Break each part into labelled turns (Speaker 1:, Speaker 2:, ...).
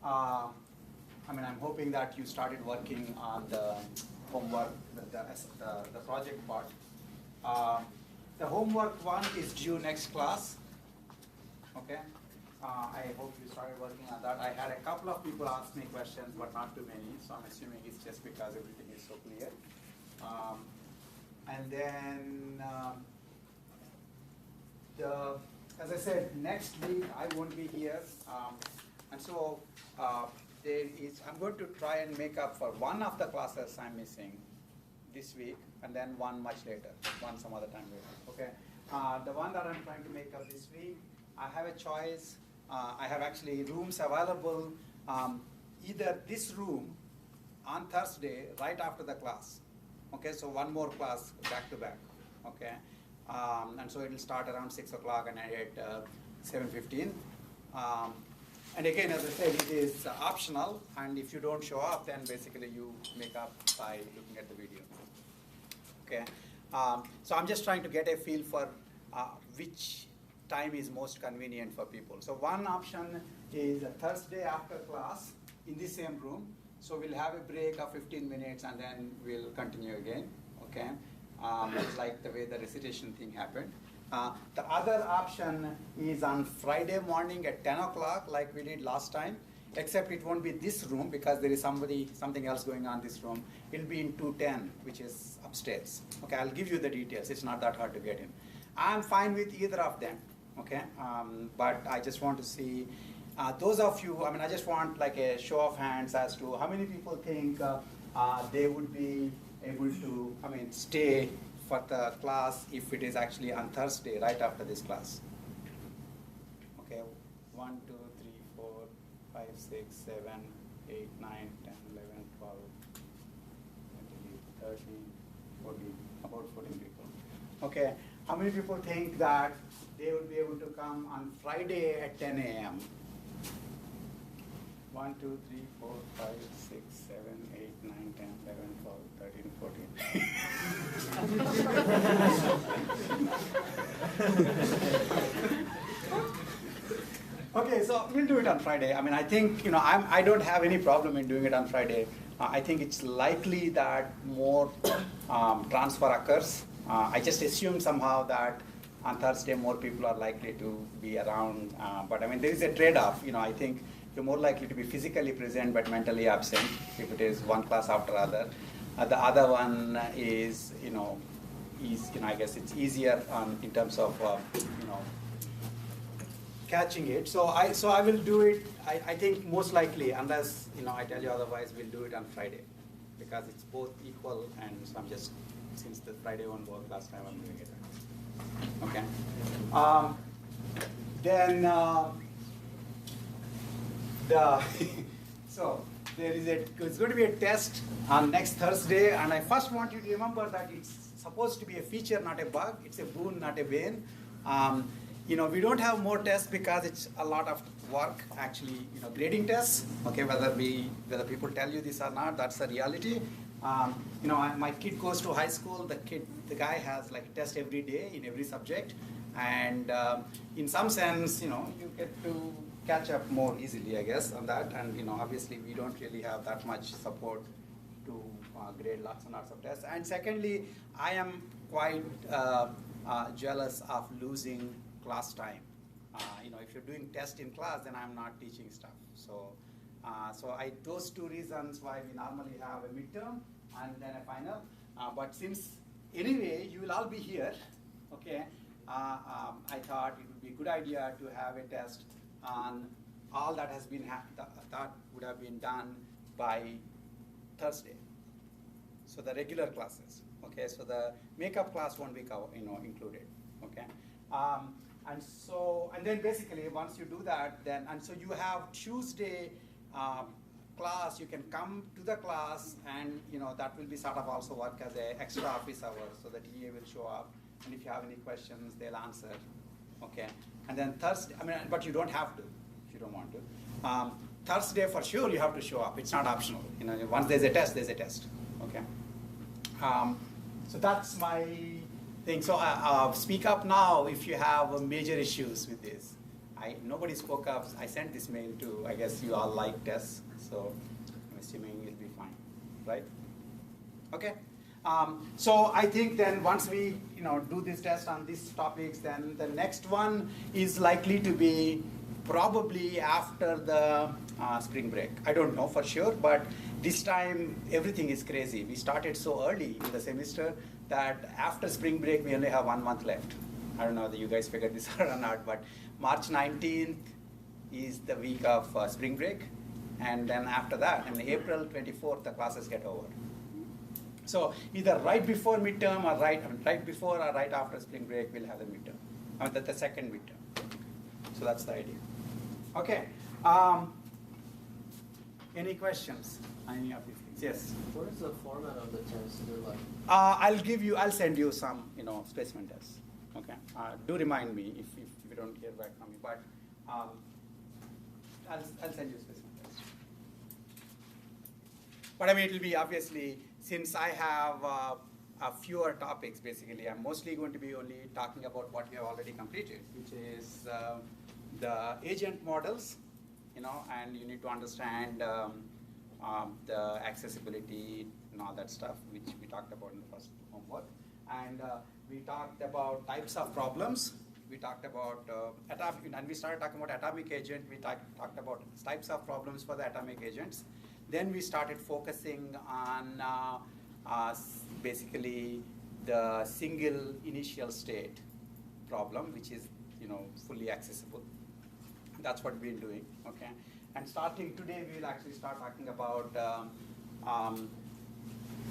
Speaker 1: I'm hoping that you started working on the homework, the project part. The homework one is due next class. Okay. I hope you started working on that. I had a couple of people ask me questions, but not too many. So I'm assuming it's just because everything is so clear. And then, as I said, next week I won't be here. And so I'm going to try and make up for one of the classes I'm missing this week, and then one much later, one some other time later. Okay. The one that I'm trying to make up this week, I have a choice. I have actually rooms available, either this room on Thursday right after the class. Okay, so one more class back to back. Okay, and so it will start around 6 o'clock and end at 7:15. And again, as I said, it is optional, and if you don't show up, then basically you make up by looking at the video. Okay, so I'm just trying to get a feel for which time is most convenient for people. So one option is a Thursday after class in the same room. So we'll have a break of 15 minutes and then we'll continue again. Okay, it's like the way the recitation thing happened. The other option is on Friday morning at 10 o'clock, like we did last time, except it won't be this room because there is something else going on in this room. It'll be in 210, which is upstairs. Okay, I'll give you the details. It's not that hard to get in. I'm fine with either of them. Okay, but I just want to see those of you. I just want like a show of hands as to how many people think they would be able to, stay for the class if it is actually on Thursday, right after this class. Okay, 1, 2, 3, 4, 5, 6, 7, 8, 9, 10, 11, 12, 13, 14, about 14 people. Okay, how many people think that they would be able to come on Friday at 10 a.m.? 1, 2, 3, 4, 5, 6, 7, 8, 9, 10, 11, 12, 13, 14. Okay, so we'll do it on Friday. I think, I don't have any problem in doing it on Friday. I think it's likely that more transfer occurs. I just assume somehow that on Thursday more people are likely to be around. But there is a trade-off. I think you're more likely to be physically present but mentally absent if it is one class after other. The other one is, I guess it's easier in terms of, catching it. So I will do it. I think most likely, unless I tell you otherwise, we'll do it on Friday because it's both equal. And so I'm just, since the Friday one worked last time, I'm doing it. Okay. Then so it's going to be a test on next Thursday, and I first want you to remember that it's supposed to be a feature, not a bug. It's a boon, not a bane. We don't have more tests because it's a lot of work, actually, grading tests. Okay, whether people tell you this or not, that's the reality. My kid goes to high school. The guy has like a test every day in every subject, and in some sense, you get to catch up more easily, I guess, on that. And obviously, we don't really have that much support to grade lots and lots of tests. And secondly, I am quite jealous of losing class time. If you're doing test in class, then I'm not teaching stuff. So those two reasons why we normally have a midterm and then a final. But since anyway you will all be here, okay, I thought it would be a good idea to have a test on all that has been that would have been done by Thursday. So the regular classes, okay. So the makeup class won't be included, okay. And then basically once you do that, so you have Tuesday class. You can come to the class, and that will be sort of also work as an extra office hour, so the TA will show up, and if you have any questions, they'll answer, okay. And then Thursday, but you don't have to if you don't want to. Thursday for sure you have to show up. It's not optional. Once there's a test, there's a test, okay. So that's my thing. So speak up now if you have major issues with this. nobody spoke up. I sent this mail to, I guess you all like tests, so I'm assuming it'll be fine, right? Okay. So I think then once we do this test on these topics, then the next one is likely to be probably after the spring break. I don't know for sure, but this time everything is crazy. We started so early in the semester that after spring break we only have 1 month left. I don't know whether you guys figured this out or not, but March 19th is the week of spring break, and then after that, in April 24th, the classes get over. So either right before midterm or right before or right after spring break, we'll have the midterm. The second midterm. So that's the idea. Okay. Any questions on any of these things? Yes.
Speaker 2: What is the format of the test? Like?
Speaker 1: I'll send you some, specimen tests. Okay. Do remind me if you don't hear back from me, but I'll send you specimen tests. But I mean, it'll be obviously, since I have fewer topics, basically, I'm mostly going to be only talking about what we have already completed, which is the agent models, and you need to understand the accessibility and all that stuff, which we talked about in the first homework. And we talked about types of problems. We talked about and we started talking about atomic agent. We talked about types of problems for the atomic agents. Then we started focusing on basically the single initial state problem, which is fully accessible. That's what we're doing. Okay, and starting today, we will actually start talking about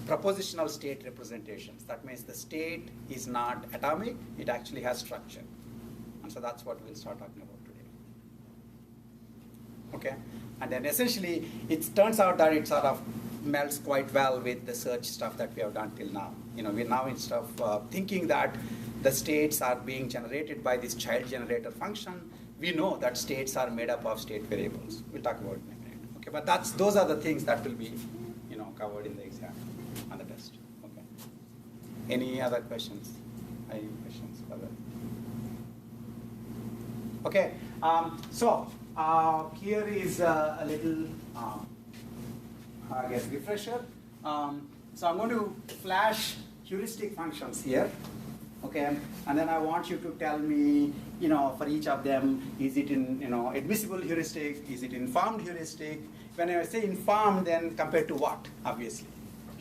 Speaker 1: propositional state representations. That means the state is not atomic; it actually has structure, and so that's what we'll start talking about today. Okay, and then essentially, it turns out that it sort of melts quite well with the search stuff that we have done till now. We're now instead of thinking that the states are being generated by this child generator function, we know that states are made up of state variables. We'll talk about it in a minute. Okay, but those are the things that will be covered in the exam on the test. Okay. Any other questions? Any questions further? Okay. So here is a little I guess refresher. So I'm going to flash heuristic functions here. Okay, and then I want you to tell me, for each of them, is it in, admissible heuristic? Is it informed heuristic? When I say informed, then compared to what, obviously,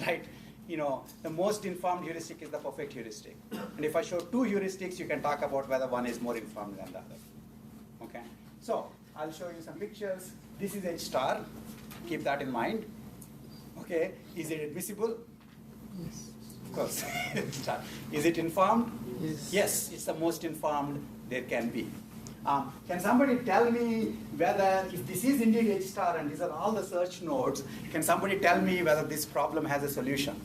Speaker 1: right? The most informed heuristic is the perfect heuristic. And if I show two heuristics, you can talk about whether one is more informed than the other. Okay, so I'll show you some pictures. This is H star. Keep that in mind. Okay, is it admissible?
Speaker 3: Yes.
Speaker 1: Of course. Is it informed?
Speaker 3: Yes.
Speaker 1: Yes, it's the most informed there can be. Can somebody tell me whether, if this is indeed H star and these are all the search nodes, can somebody tell me whether this problem has a solution?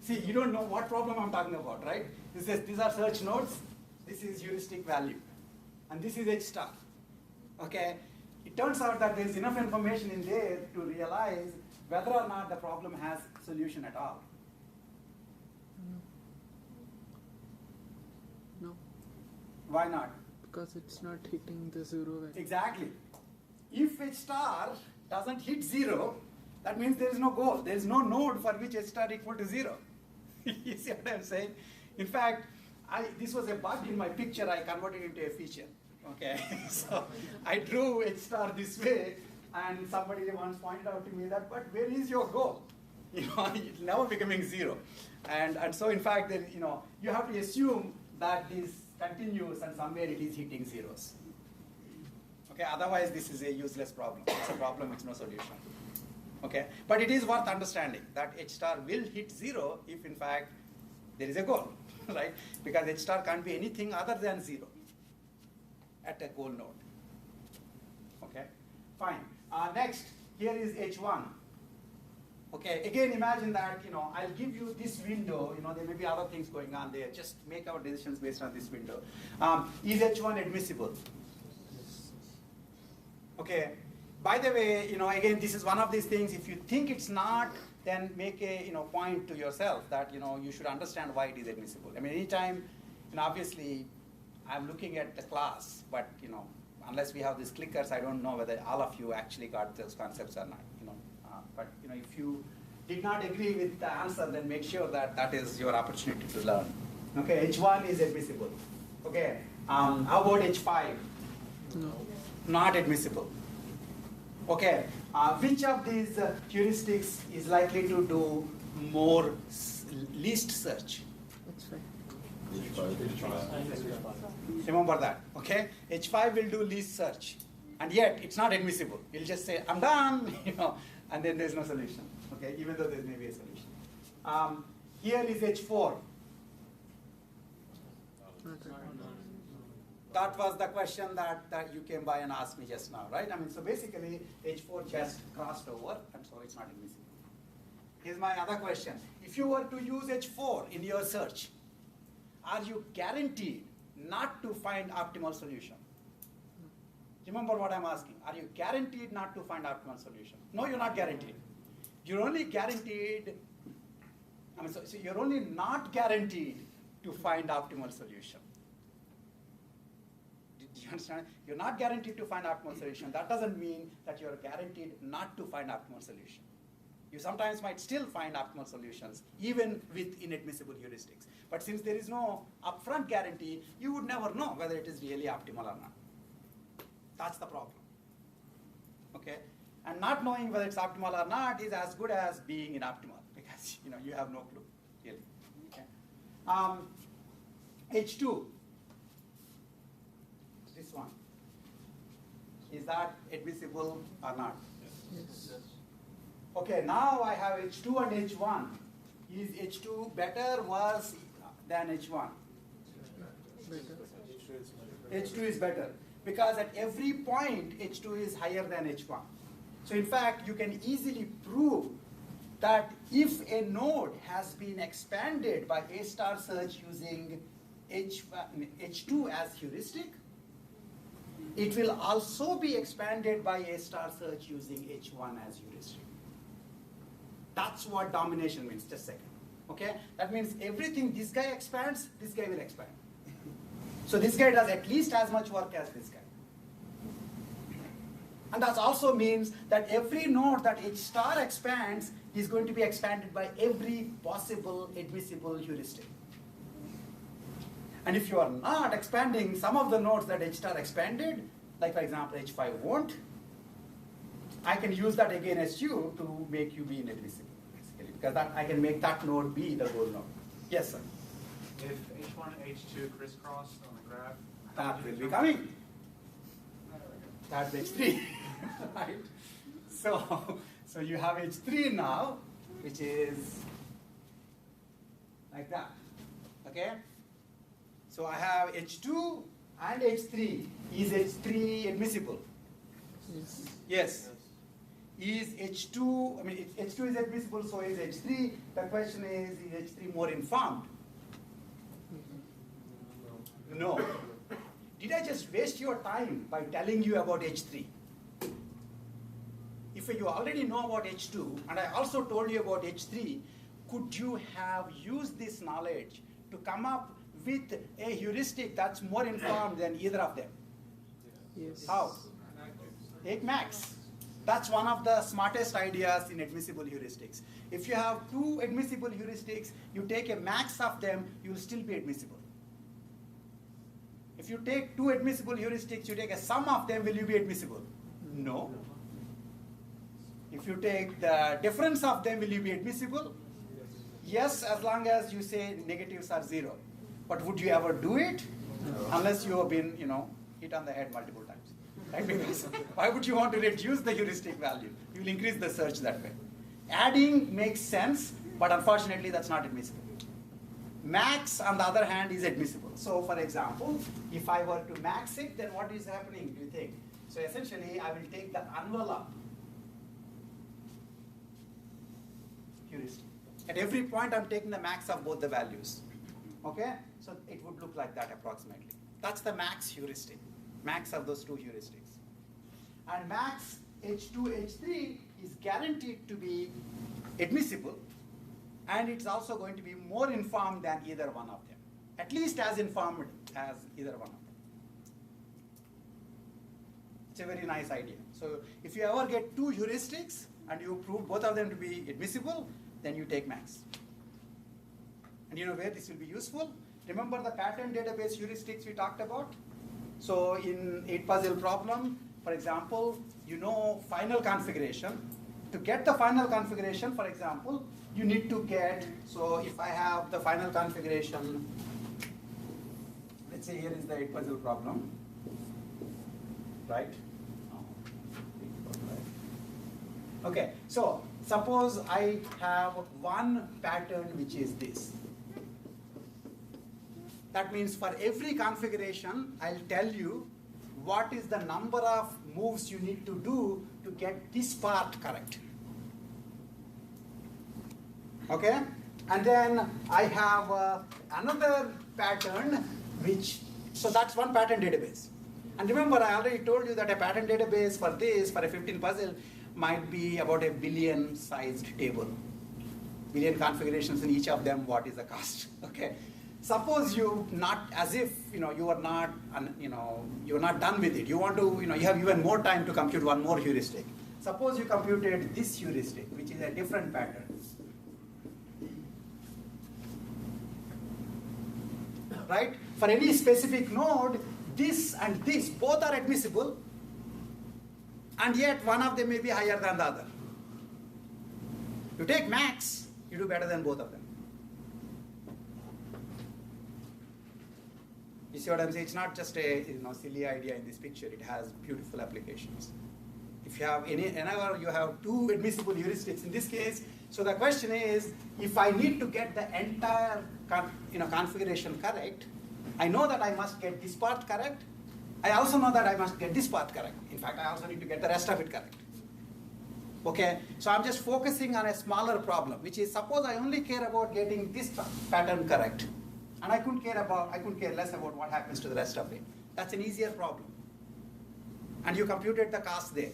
Speaker 1: See, you don't know what problem I'm talking about, right? These are search nodes, this is heuristic value, and this is H star. Okay? It turns out that there's enough information in there to realize whether or not the problem has solution at all.
Speaker 3: No.
Speaker 1: Why not?
Speaker 3: Because it's not hitting the zero value.
Speaker 1: Exactly. If H star doesn't hit 0, that means there is no goal. There is no node for which H star equal to 0. You see what I'm saying? In fact, this was a bug in my picture. I converted it into a feature. Okay, so I drew H star this way, and somebody once pointed out to me that, but where is your goal? It's never becoming 0. And so in fact, then, you have to assume that this continues and somewhere it is hitting zeros. Okay, otherwise this is a useless problem. It's a problem with no solution. Okay, but it is worth understanding that H star will hit 0 if in fact there is a goal, right? Because H star can't be anything other than 0 at a goal node. Okay, fine. Next, here is H1. Okay, again, imagine that, I'll give you this window, there may be other things going on there. Just make our decisions based on this window. Is H1 admissible? Okay, by the way, again, this is one of these things, if you think it's not then make a point to yourself that you should understand why it is admissible. I mean, anytime, obviously, I'm looking at the class, but unless we have these clickers, I don't know whether all of you actually got those concepts or not. But if you did not agree with the answer, then make sure that that is your opportunity to learn. Okay, H1 is admissible. Okay, how about H5?
Speaker 3: No.
Speaker 1: Not admissible. Okay, which of these heuristics is likely to do more least search?
Speaker 3: It's fine.
Speaker 1: Remember that, okay? H5 will do least search, and yet it's not admissible. You'll just say, I'm done, and then there's no solution, okay? Even though there may be a solution. Here is H4.
Speaker 3: Not right.
Speaker 1: That was the question that you came by and asked me just now, right? I mean, so basically, H4 just crossed over, and so it's not admissible. Here's my other question. If you were to use H4 in your search, are you guaranteed not to find optimal solution? Remember what I'm asking. Are you guaranteed not to find optimal solution? No, you're not guaranteed. You're only guaranteed, so you're only not guaranteed to find optimal solution. Do you understand? You're not guaranteed to find optimal solution. That doesn't mean that you're guaranteed not to find optimal solution. You sometimes might still find optimal solutions, even with inadmissible heuristics. But since there is no upfront guarantee, you would never know whether it is really optimal or not. That's the problem. Okay? And not knowing whether it's optimal or not is as good as being inoptimal, because you have no clue, really. Okay? H2. This one. Is that admissible or not?
Speaker 3: Yes.
Speaker 1: Okay, now I have H2 and H1. Is H2 better, worse than H1?
Speaker 3: Better.
Speaker 1: H2 is better, because at every point H2 is higher than H1. So in fact, you can easily prove that if a node has been expanded by A star search using H2 as heuristic, it will also be expanded by A star search using H1 as heuristic. That's what domination means. Just a second. Okay? That means everything this guy expands, this guy will expand. So this guy does at least as much work as this guy. And that also means that every node that H star expands is going to be expanded by every possible admissible heuristic. And if you are not expanding some of the nodes that H star expanded, like for example H5 won't, I can use that against you to make you be inadmissible, basically, because that I can make that node be the goal node. Yes, sir.
Speaker 4: If H1 and H2 crisscross on the graph,
Speaker 1: That will be coming. That's H3, right? So you have H3 now, which is like that, okay? So I have H2 and H3. Is H3 admissible?
Speaker 3: Yes.
Speaker 1: Yes. Is H2, H2 is admissible, so is H3. The question is H3 more informed? No. Did I just waste your time by telling you about H3? If you already know about H2, and I also told you about H3, could you have used this knowledge to come up with a heuristic that's more informed than either of them?
Speaker 3: Yes.
Speaker 1: How? Take max. That's one of the smartest ideas in admissible heuristics. If you have two admissible heuristics, you take a max of them, you will still be admissible. If you take two admissible heuristics, you take a sum of them, will you be admissible? No. If you take the difference of them, will you be admissible? Yes, as long as you say negatives are 0. But would you ever do it?
Speaker 3: No.
Speaker 1: Unless you have been, hit on the head multiple times. Right? Because why would you want to reduce the heuristic value? You will increase the search that way. Adding makes sense, but unfortunately that's not admissible. Max, on the other hand, is admissible. So for example, if I were to max it, then what is happening, do you think? So essentially, I will take the envelope heuristic. At every point, I'm taking the max of both the values. Okay? So it would look like that approximately. That's the max heuristic, max of those two heuristics. And max H2, H3 is guaranteed to be admissible, and it's also going to be more informed than either one of them, at least as informed as either one of them. It's a very nice idea. So if you ever get two heuristics and you prove both of them to be admissible, then you take max. And you know where this will be useful? Remember the pattern database heuristics we talked about? So in 8-puzzle problem, for example, you know final configuration. To get the final configuration, for example, you need to get, so if I have the final configuration, let's say here is the 8-puzzle problem, right? Okay, so suppose I have one pattern which is this. That means for every configuration, I'll tell you what is the number of moves you need to do to get this part correct. Okay? And then I have another pattern which, so that's one pattern database. And remember, I already told you that a pattern database for this, for a 15 puzzle, might be about a billion sized table. Billion configurations in each of them, what is the cost? Okay. Suppose you not, as if you are not, you are not done with it. You want to, you have even more time to compute one more heuristic. Suppose you computed this heuristic, which is a different pattern. Right? For any specific node, this and this both are admissible, and yet one of them may be higher than the other. You take max, you do better than both of them. You see what I'm saying? It's not just a silly idea in this picture. It has beautiful applications. If you have whenever you have two admissible heuristics in this case, so the question is, if I need to get the entire configuration correct, I know that I must get this part correct. I also know that I must get this part correct. In fact, I also need to get the rest of it correct. Okay, so I'm just focusing on a smaller problem, which is suppose I only care about getting this pattern correct, and I couldn't care less about what happens to the rest of it. That's an easier problem, and you computed the cost there.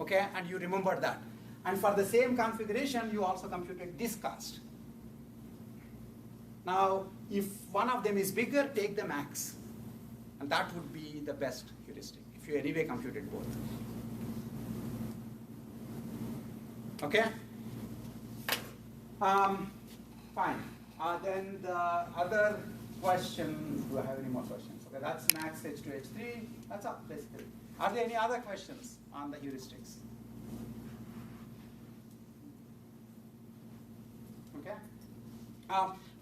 Speaker 1: Okay, and you remembered that, and for the same configuration, you also computed this cost. Now, if one of them is bigger, take the max, and that would be the best heuristic if you anyway computed both. Okay? Fine. Then the other question, do I have any more questions? Okay, that's max H2, H3. That's up, basically. Are there any other questions on the heuristics? Okay?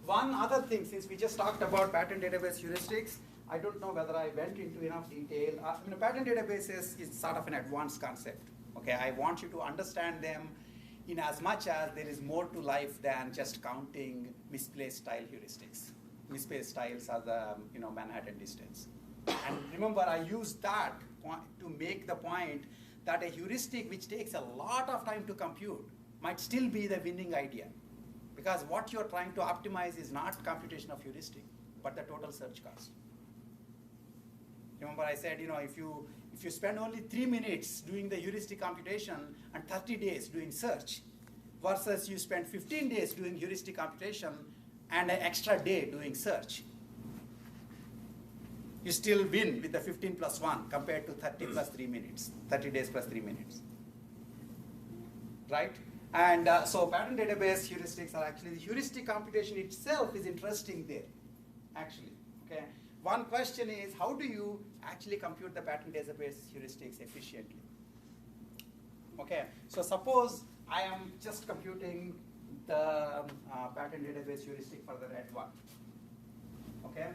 Speaker 1: One other thing, since we just talked about pattern database heuristics, I don't know whether I went into enough detail. Pattern databases is sort of an advanced concept. Okay, I want you to understand them in as much as there is more to life than just counting misplaced style heuristics. Misplaced styles are the Manhattan distance. And remember, I used that to make the point that a heuristic which takes a lot of time to compute might still be the winning idea. Because what you're trying to optimize is not computation of heuristic, but the total search cost. Remember I said, if you spend only 3 minutes doing the heuristic computation and 30 days doing search, versus you spend 15 days doing heuristic computation and an extra day doing search, you still win with the 15 plus 1 compared to 30 plus 3 minutes, 30 days plus 3 minutes. Right? And so pattern database heuristics are actually, the heuristic computation itself is interesting there, actually. Okay. One question is, how do you actually compute the pattern database heuristics efficiently? Okay, so suppose I am just computing the pattern database heuristic for the red one. Okay,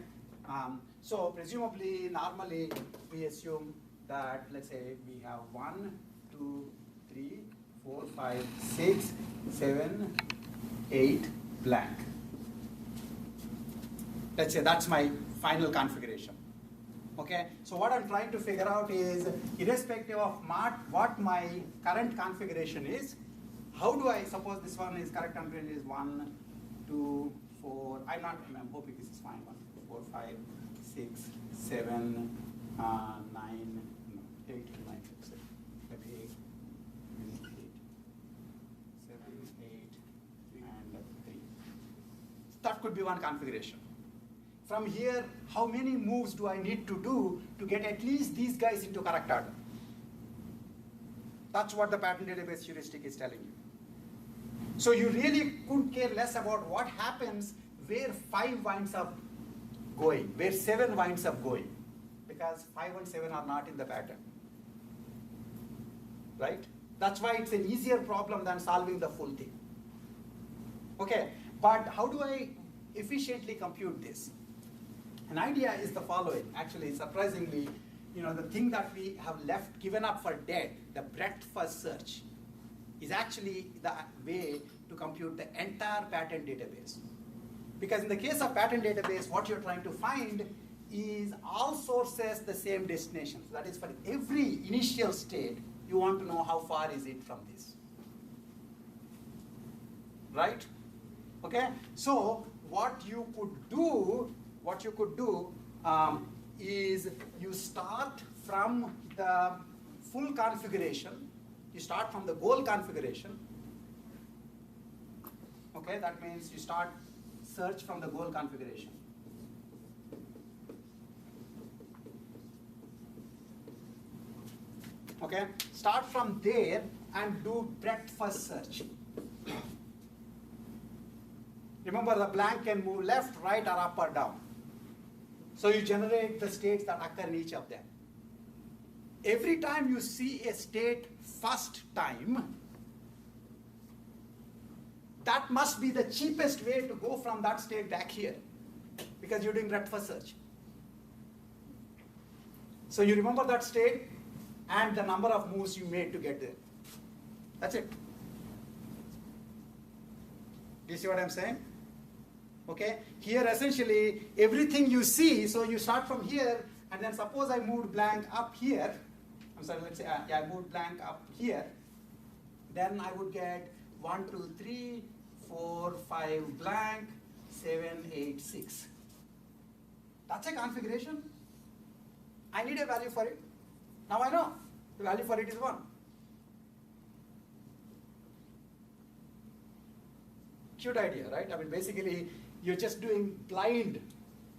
Speaker 1: so presumably, normally we assume that, let's say we have 1, 2, 3, 4, 5, 6, 7, 8 blank. Let's say that's my final configuration. Okay, so what I'm trying to figure out is, irrespective of what my current configuration is, how do I, suppose this one is correct configuration is 1, 2, 4, I'm hoping this is fine, 1, 2, 4, 5, 6, 7, 9, no, 8, 9, 6, 7, 8, That could be one configuration. From here, how many moves do I need to do to get at least these guys into correct order? That's what the pattern database heuristic is telling you. So you really couldn't care less about what happens where 5 winds up going, where 7 winds up going, because 5 and 7 are not in the pattern. Right? That's why it's an easier problem than solving the full thing. Okay, but how do I efficiently compute this? An idea is the following. Actually, surprisingly, the thing that we have given up for dead, the breadth first search, is actually the way to compute the entire pattern database. Because in the case of pattern database, what you're trying to find is all sources the same destination. So that is, for every initial state, you want to know how far is it from this. Right? Okay? So what you could do is you start from the full configuration. You start from the goal configuration. Okay, that means you start search from the goal configuration. Okay, start from there and do breadth first search. Remember, the blank can move left, right, or up or down. So you generate the states that occur in each of them. Every time you see a state first time, that must be the cheapest way to go from that state back here, because you're doing breadth first search. So you remember that state and the number of moves you made to get there. That's it. Do you see what I'm saying? Okay, here essentially everything you see, so you start from here, and then suppose I moved blank up here. I'm sorry, let's say I moved blank up here. Then I would get 1, 2, 3, 4, 5 blank, 7, 8, 6. That's a configuration. I need a value for it. Now I know the value for it is 1. Cute idea, right? I mean, basically, you're just doing blind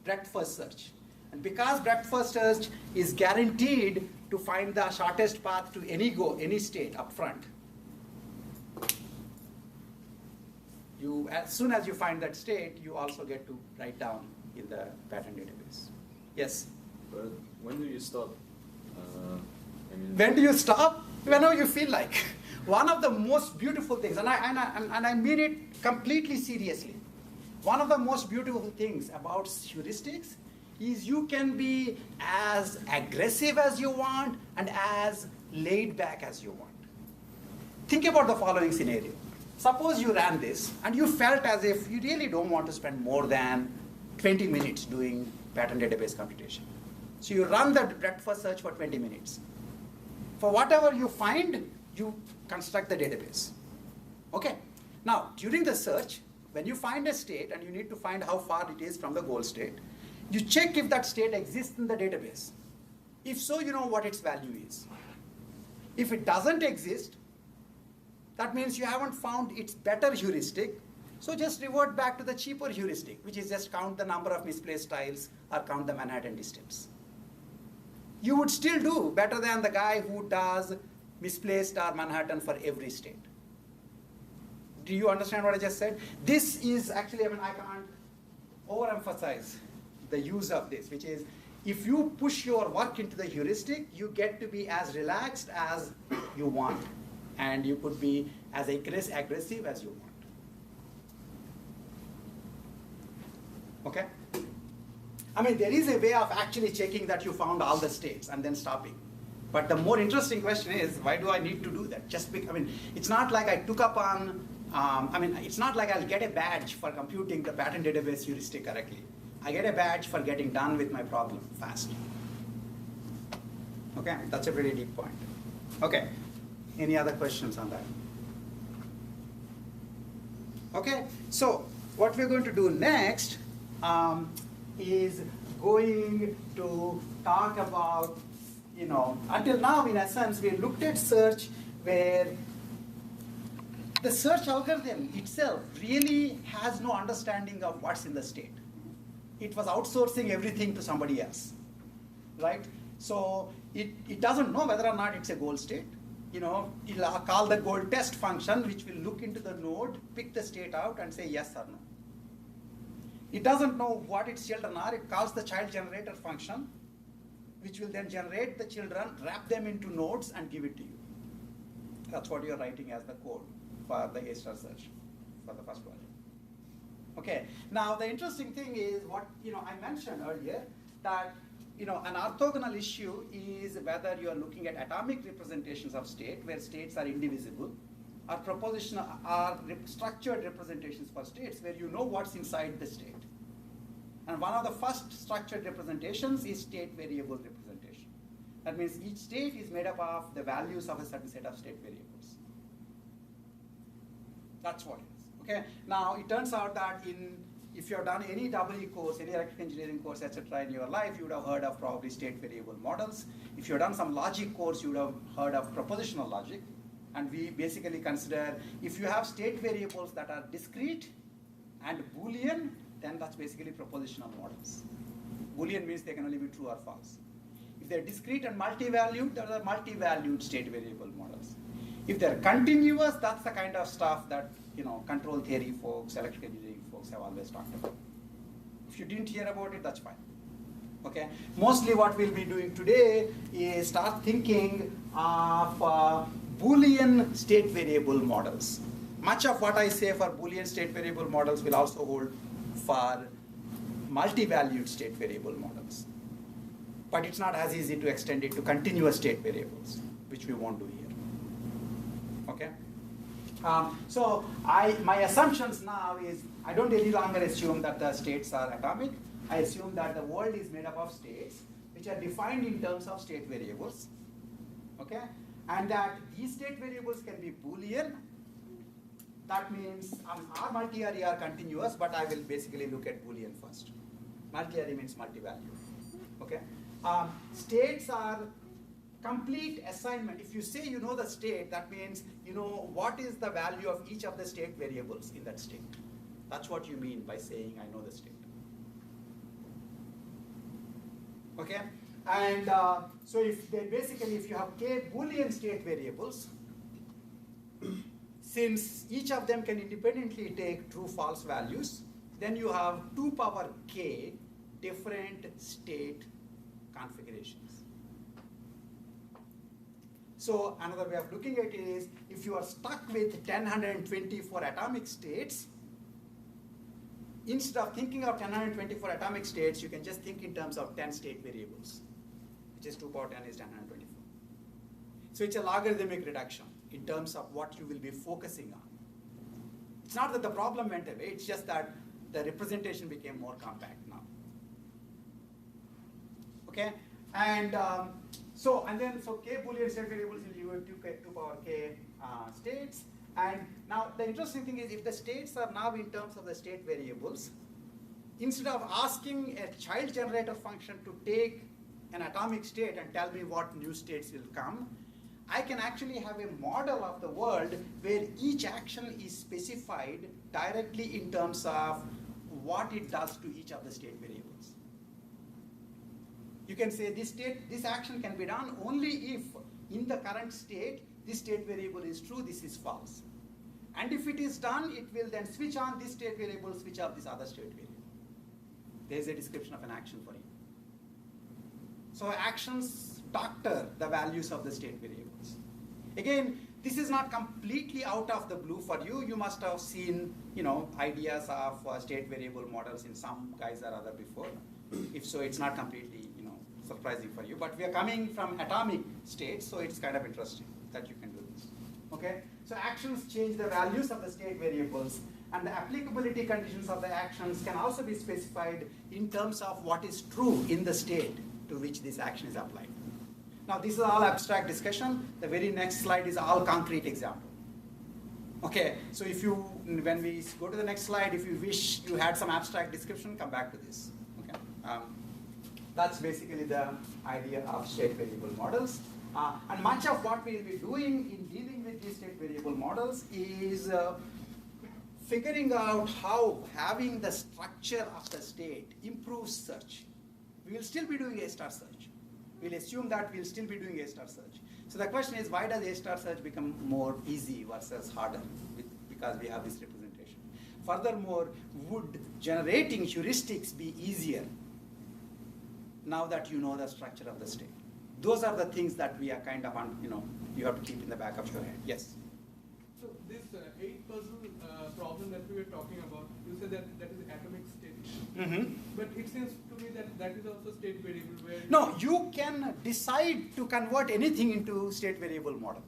Speaker 1: breadth first search. And because breadth first search is guaranteed to find the shortest path to any state up front, as soon as you find that state, you also get to write down in the pattern database. Yes?
Speaker 5: But when do you stop?
Speaker 1: When do you stop? Whenever you feel like. One of the most beautiful things, and I mean it completely seriously, one of the most beautiful things about heuristics is you can be as aggressive as you want and as laid back as you want. Think about the following scenario. Suppose you ran this and you felt as if you really don't want to spend more than 20 minutes doing pattern database computation. So you run the breadth first search for 20 minutes. For whatever you find, you construct the database. Okay. Now, during the search, when you find a state and you need to find how far it is from the goal state, you check if that state exists in the database. If so, you know what its value is. If it doesn't exist, that means you haven't found its better heuristic, so just revert back to the cheaper heuristic, which is just count the number of misplaced tiles or count the Manhattan distance. You would still do better than the guy who does misplaced or Manhattan for every state. Do you understand what I just said? This is actually, I can't overemphasize the use of this, which is if you push your work into the heuristic, you get to be as relaxed as you want, and you could be as aggressive as you want. Okay? I mean, there is a way of actually checking that you found all the states and then stopping. But the more interesting question is, why do I need to do that? It's not like I took up on, it's not like I'll get a badge for computing the pattern database heuristic correctly. I get a badge for getting done with my problem fast. Okay, that's a pretty deep point. Okay, any other questions on that? Okay, so what we're going to do next is going to talk about, until now, in essence, we looked at search where the search algorithm itself really has no understanding of what's in the state. It was outsourcing everything to somebody else, right? So it doesn't know whether or not it's a goal state. It'll call the goal test function, which will look into the node, pick the state out, and say yes or no. It doesn't know what its children are. It calls the child generator function, which will then generate the children, wrap them into nodes, and give it to you. That's what you're writing as the code for the A-star search for the first project. Okay. Now the interesting thing is what I mentioned earlier, that an orthogonal issue is whether you are looking at atomic representations of state, where states are indivisible, or propositional or structured representations for states, where you know what's inside the state. And one of the first structured representations is state variable representation. That means each state is made up of the values of a certain set of state variables. That's what it is. Okay. Now it turns out that if you have done any EE course, any electrical engineering course, etc., in your life, you would have heard of probably state variable models. If you have done some logic course, you would have heard of propositional logic. And we basically consider if you have state variables that are discrete and Boolean, then that's basically propositional models. Boolean means they can only be true or false. If they're discrete and multi-valued, they're the multi-valued state variable models. If they're continuous, that's the kind of stuff that control theory folks, electrical engineering folks have always talked about. If you didn't hear about it, that's fine. Okay. Mostly what we'll be doing today is start thinking of Boolean state variable models. Much of what I say for Boolean state variable models will also hold for multi-valued state variable models. But it's not as easy to extend it to continuous state variables, which we won't do here. Okay? So my assumptions now is I don't any longer assume that the states are atomic. I assume that the world is made up of states, which are defined in terms of state variables. Okay? And that these state variables can be Boolean. That means R multi-array are continuous, but I will basically look at Boolean first. Multi-array means multi-value. Okay? States are complete assignment. If you say you know the state, that means you know what is the value of each of the state variables in that state. That's what you mean by saying I know the state. Okay? And so if you have k Boolean state variables, since each of them can independently take true false values, then you have 2 power k different state configurations. So another way of looking at it is if you are stuck with 1,024 atomic states, instead of thinking of 1,024 atomic states, you can just think in terms of 10 state variables, which is 2 power 10 is 1,024. So it's a logarithmic reduction in terms of what you will be focusing on. It's not that the problem went away, it's just that the representation became more compact now. Okay? And so k Boolean state variables will give you 2 power k states. And now the interesting thing is if the states are now in terms of the state variables, instead of asking a child generator function to take an atomic state and tell me what new states will come, I can actually have a model of the world where each action is specified directly in terms of what it does to each of the state variables. You can say this action can be done only if in the current state, this state variable is true, this is false. And if it is done, it will then switch on this state variable, switch off this other state variable. There is a description of an action for you. So actions doctor the values of the state variables. Again, this is not completely out of the blue for you. You must have seen, ideas of state variable models in some guise or other before. If so, it's not completely, surprising for you. But we are coming from atomic states, so it's kind of interesting that you can do this. Okay? So actions change the values of the state variables, and the applicability conditions of the actions can also be specified in terms of what is true in the state to which this action is applied. Now, this is all abstract discussion. The very next slide is all concrete example. Okay, so when we go to the next slide, if you wish you had some abstract description, come back to this. Okay, that's basically the idea of state variable models. And much of what we'll be doing in dealing with these state variable models is figuring out how having the structure of the state improves search. We will still be doing A-star search. We'll assume that we'll still be doing A-star search. So the question is, why does A-star search become more easy versus harder? Because we have this representation. Furthermore, would generating heuristics be easier now that you know the structure of the state? Those are the things that we are kind of, you have to keep in the back of your head. Yes?
Speaker 3: So this 8 puzzle problem that we were talking about, you said that that is atomic state.
Speaker 1: Mm-hmm.
Speaker 3: But it seems to me that that is also state variable where...
Speaker 1: No, you can decide to convert anything into state variable model.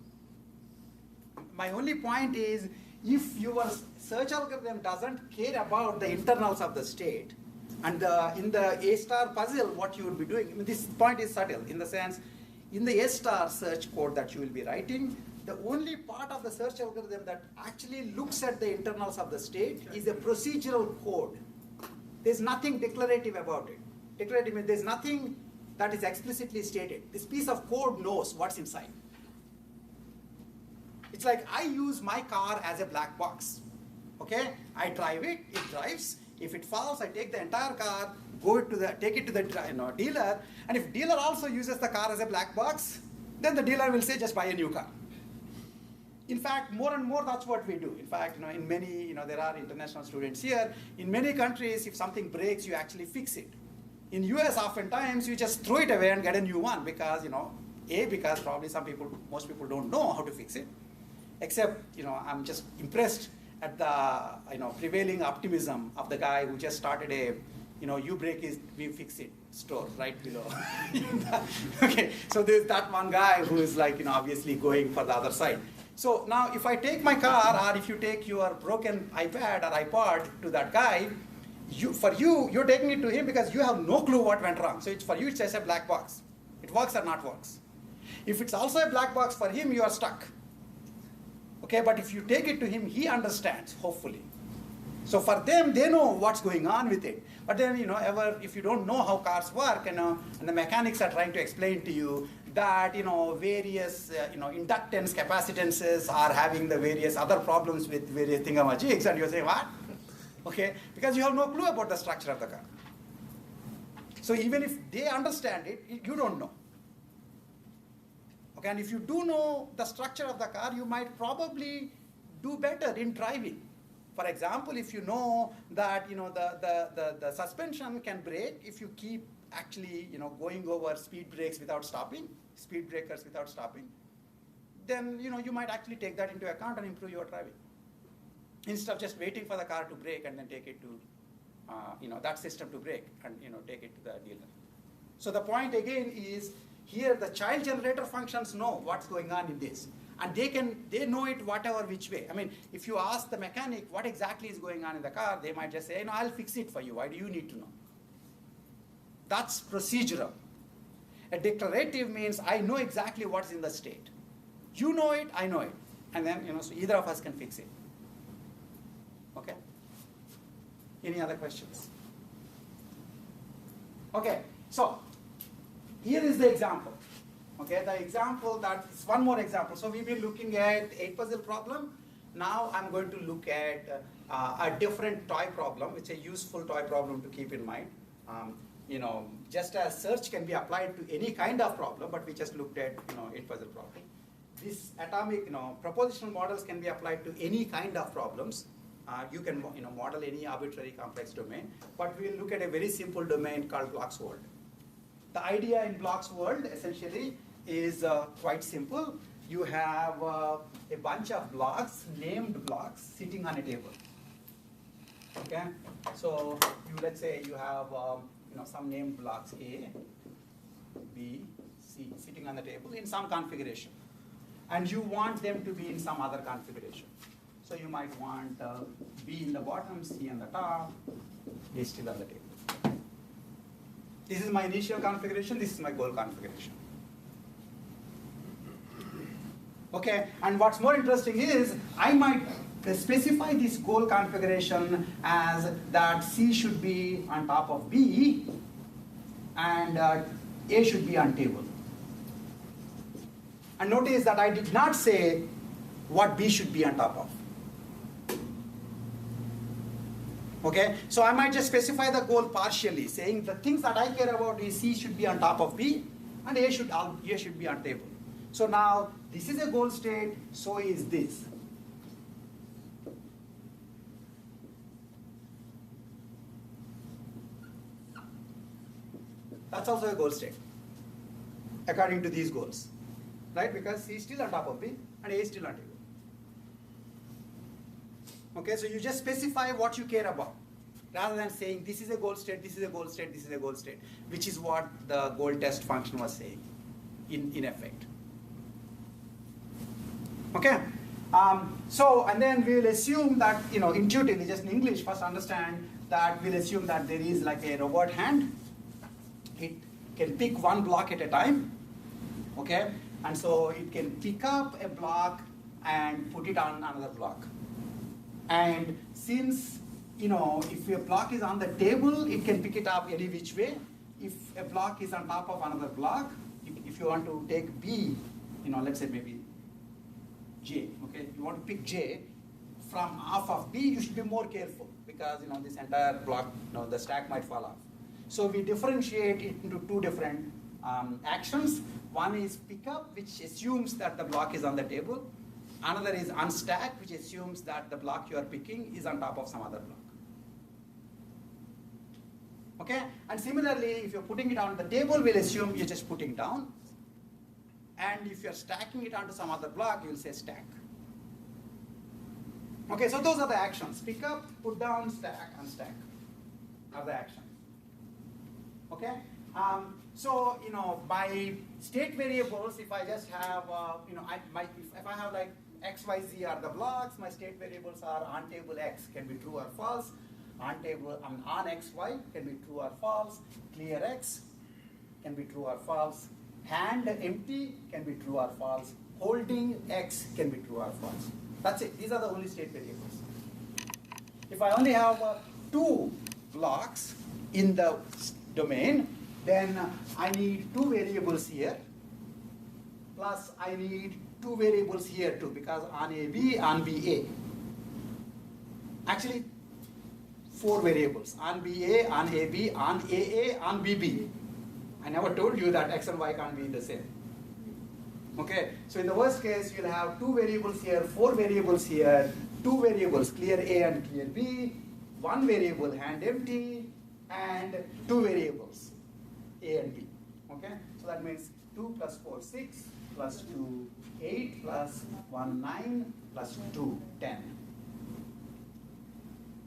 Speaker 1: My only point is, if your search algorithm doesn't care about the internals of the state, and in the A-star puzzle, what you will be doing, this point is subtle in the sense, in the A-star search code that you will be writing, the only part of the search algorithm that actually looks at the internals of the state is a procedural code. There's nothing declarative about it. Declarative means there's nothing that is explicitly stated. This piece of code knows what's inside. It's like I use my car as a black box. Okay? I drive it, it drives. If it falls, I take the entire car, take it to the dealer, and if dealer also uses the car as a black box, then the dealer will say, just buy a new car. In fact, more and more that's what we do. In fact, in many, there are international students here. In many countries, if something breaks, you actually fix it. In US, oftentimes, you just throw it away and get a new one because, because probably most people don't know how to fix it. Except, I'm just impressed at the, prevailing optimism of the guy who just started a, you break it, we fix it store right below. Okay, so there's that one guy who is like, obviously going for the other side. So now if I take my car, or if you take your broken iPad or iPod to that guy, you're taking it to him because you have no clue what went wrong. So for you, it's just a black box. It works or not works. If it's also a black box for him, you are stuck. Okay, but if you take it to him, he understands, hopefully. So for them, they know what's going on with it. But then, if you don't know how cars work, and the mechanics are trying to explain to you that, various, inductance capacitances are having the various other problems with various thingamajigs, and you say, what? Okay, because you have no clue about the structure of the car. So even if they understand it, you don't know. Okay, and if you do know the structure of the car, you might probably do better in driving. For example, if you know that the suspension can brake if you keep actually going over speed breakers without stopping, then you might actually take that into account and improve your driving. Instead of just waiting for the car to brake and then take it to that system to brake and take it to the dealer. So the point again is, here the child generator functions know what's going on in this. And they know it whatever which way. I mean, if you ask the mechanic what exactly is going on in the car, they might just say, I'll fix it for you. Why do you need to know? That's procedural. A declarative means I know exactly what's in the state. You know it, I know it. And then, so either of us can fix it. Okay? Any other questions? Okay, so here is the example. Okay, the example is one more example. So we've been looking at 8 puzzle problem. Now I'm going to look at a different toy problem. It's a useful toy problem to keep in mind. Just as search can be applied to any kind of problem, but we just looked at 8 puzzle problem. This atomic, propositional models can be applied to any kind of problems. You can model any arbitrary complex domain, but we'll look at a very simple domain called blocks world. The idea in blocks world essentially is quite simple. You have a bunch of blocks, named blocks, sitting on a table. Okay, so let's say you have some named blocks A, B, C sitting on the table in some configuration, and you want them to be in some other configuration. So you might want B in the bottom, C on the top, A still on the table. This is my initial configuration, this is my goal configuration. Okay, and what's more interesting is I might specify this goal configuration as that C should be on top of B and A should be on table. And notice that I did not say what B should be on top of. Okay, so I might just specify the goal partially, saying the things that I care about is C should be on top of B, and A should be on table. So now this is a goal state, so is this. That's also a goal state, according to these goals, right? Because C is still on top of B and A is still on table. Okay, so you just specify what you care about, rather than saying this is a goal state, this is a goal state, this is a goal state, which is what the goal test function was saying, in effect. Okay, so and then we will assume that, intuitively, just in English, first understand that we'll assume that there is like a robot hand. It can pick one block at a time, okay? And so it can pick up a block and put it on another block. And since, if a block is on the table, it can pick it up any which way. If a block is on top of another block, if you want to take B, let's say maybe J, okay? You want to pick J from off of B, you should be more careful because, this entire block, the stack might fall off. So we differentiate it into two different actions. One is pickup, which assumes that the block is on the table. Another is unstack, which assumes that the block you are picking is on top of some other block. Okay? And similarly, if you're putting it on the table, we'll assume you're just putting down. And if you're stacking it onto some other block, you'll say stack. Okay, so those are the actions. Pick up, put down, stack, unstack are the actions. Okay? So, by state variables, if I just have, if I have like X, Y, Z are the blocks, my state variables are on table X can be true or false, on table, on X, Y can be true or false, clear X can be true or false, hand empty can be true or false, holding X can be true or false. That's it. These are the only state variables. If I only have two blocks in the domain, then I need two variables here, plus I need two variables here too, because on AB, on BA. Actually, four variables, on BA, on AB, on AA, on BB. I never told you that X and Y can't be the same. Okay, so in the worst case, you'll have two variables here, four variables here, two variables, clear A and clear B, one variable, hand empty, and two variables, A and B. Okay, so that means 2 plus 4, 6, plus 2, 8, plus 1, 9, plus 2, 10.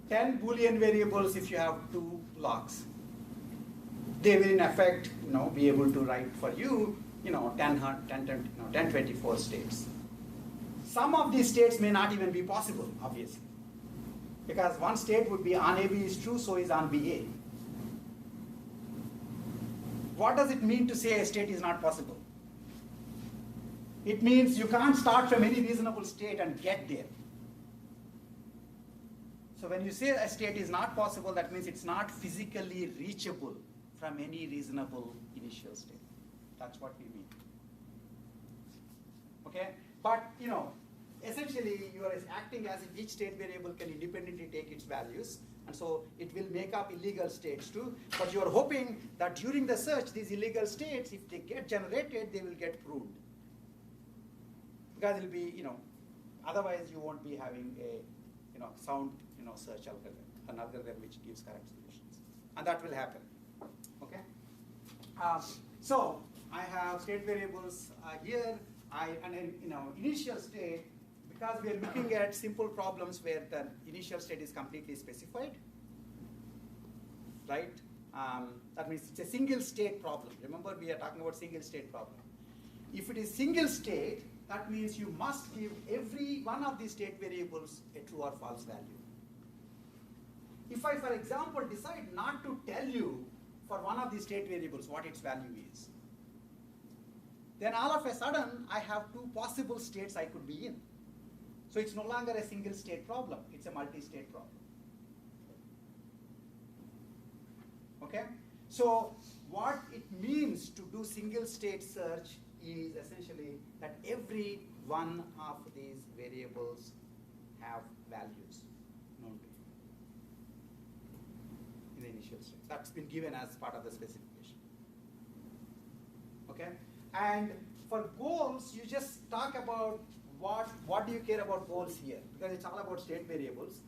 Speaker 1: 10 Boolean variables if you have two blocks. They will in effect, be able to write for you, 10, 24 states. Some of these states may not even be possible, obviously. Because one state would be on AB is true, so is on BA. What does it mean to say a state is not possible? It means you can't start from any reasonable state and get there. So when you say a state is not possible, that means it's not physically reachable from any reasonable initial state. That's what we mean. Okay? But, essentially you are acting as if each state variable can independently take its values, and so it will make up illegal states too. But you are hoping that during the search, these illegal states, if they get generated, they will get proved. Because it will be, otherwise you won't be having a, sound, search algorithm, an algorithm which gives correct solutions. And that will happen. Okay? So I have state variables here. Initial state, because we are looking at simple problems where the initial state is completely specified, right? That means it's a single state problem. Remember, we are talking about single state problem. If it is single state, that means you must give every one of these state variables a true or false value. If I, for example, decide not to tell you for one of these state variables what its value is, then all of a sudden I have two possible states I could be in. So it's no longer a single state problem, it's a multi-state problem. Okay? So what it means to do single state search is essentially that every one of these variables have values known to you in the initial state. That's been given as part of the specification. Okay? And for goals, you just talk about what do you care about goals here? Because it's all about state variables.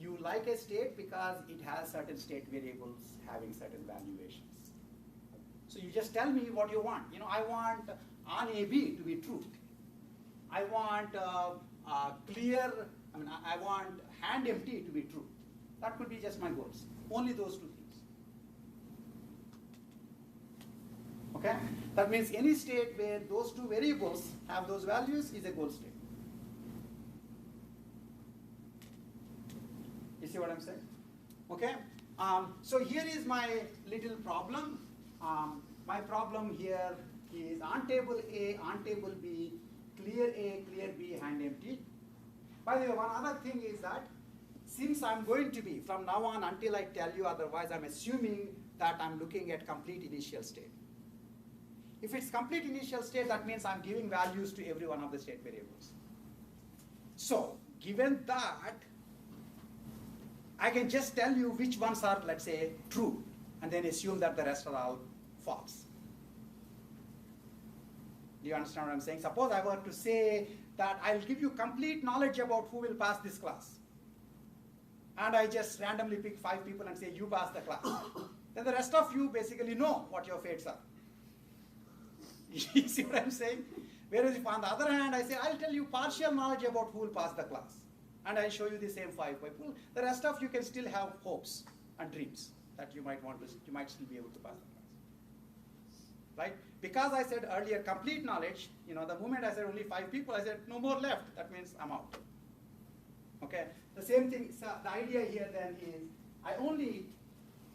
Speaker 1: You like a state because it has certain state variables having certain valuations. So you just tell me what you want. You know, I want on AB to be true. I want I want hand empty to be true. That could be just my goals. Only those two things. Okay? That means any state where those two variables have those values is a goal state. You see what I'm saying? Okay? So here is my little problem. My problem here is on table A, on table B, clear A, clear B, hand empty. By the way, one other thing is that since I'm going to be, from now on until I tell you otherwise, I'm assuming that I'm looking at complete initial state. If it's complete initial state, that means I'm giving values to every one of the state variables. So, given that, I can just tell you which ones are, let's say, true, and then assume that the rest are all false. Do you understand what I'm saying? Suppose I were to say that I'll give you complete knowledge about who will pass this class. And I just randomly pick 5 people and say, you pass the class. Then the rest of you basically know what your fates are. You see what I'm saying? Whereas if on the other hand, I say, I'll tell you partial knowledge about who will pass the class. And I'll show you the same 5 people. The rest of you can still have hopes and dreams that you might still be able to pass the class. Right? Because I said earlier complete knowledge, the moment I said only 5 people, I said no more left. That means I'm out. Okay? The same thing, so the idea here then is, I only,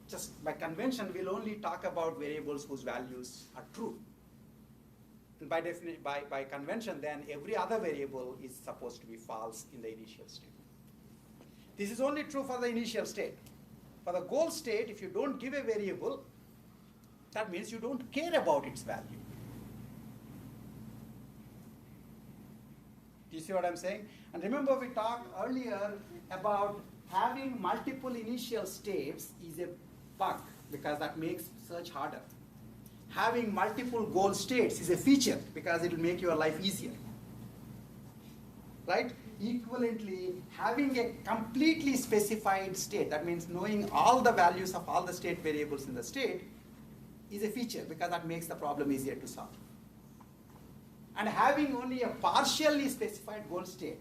Speaker 1: just by convention, will only talk about variables whose values are true. And by convention, then every other variable is supposed to be false in the initial state. This is only true for the initial state. For the goal state, if you don't give a variable, that means you don't care about its value. Do you see what I'm saying? And remember, we talked earlier about having multiple initial states is a bug because that makes search harder. Having multiple goal states is a feature because it will make your life easier. Right? Equivalently, having a completely specified state, that means knowing all the values of all the state variables in the state, is a feature because that makes the problem easier to solve. And having only a partially specified goal state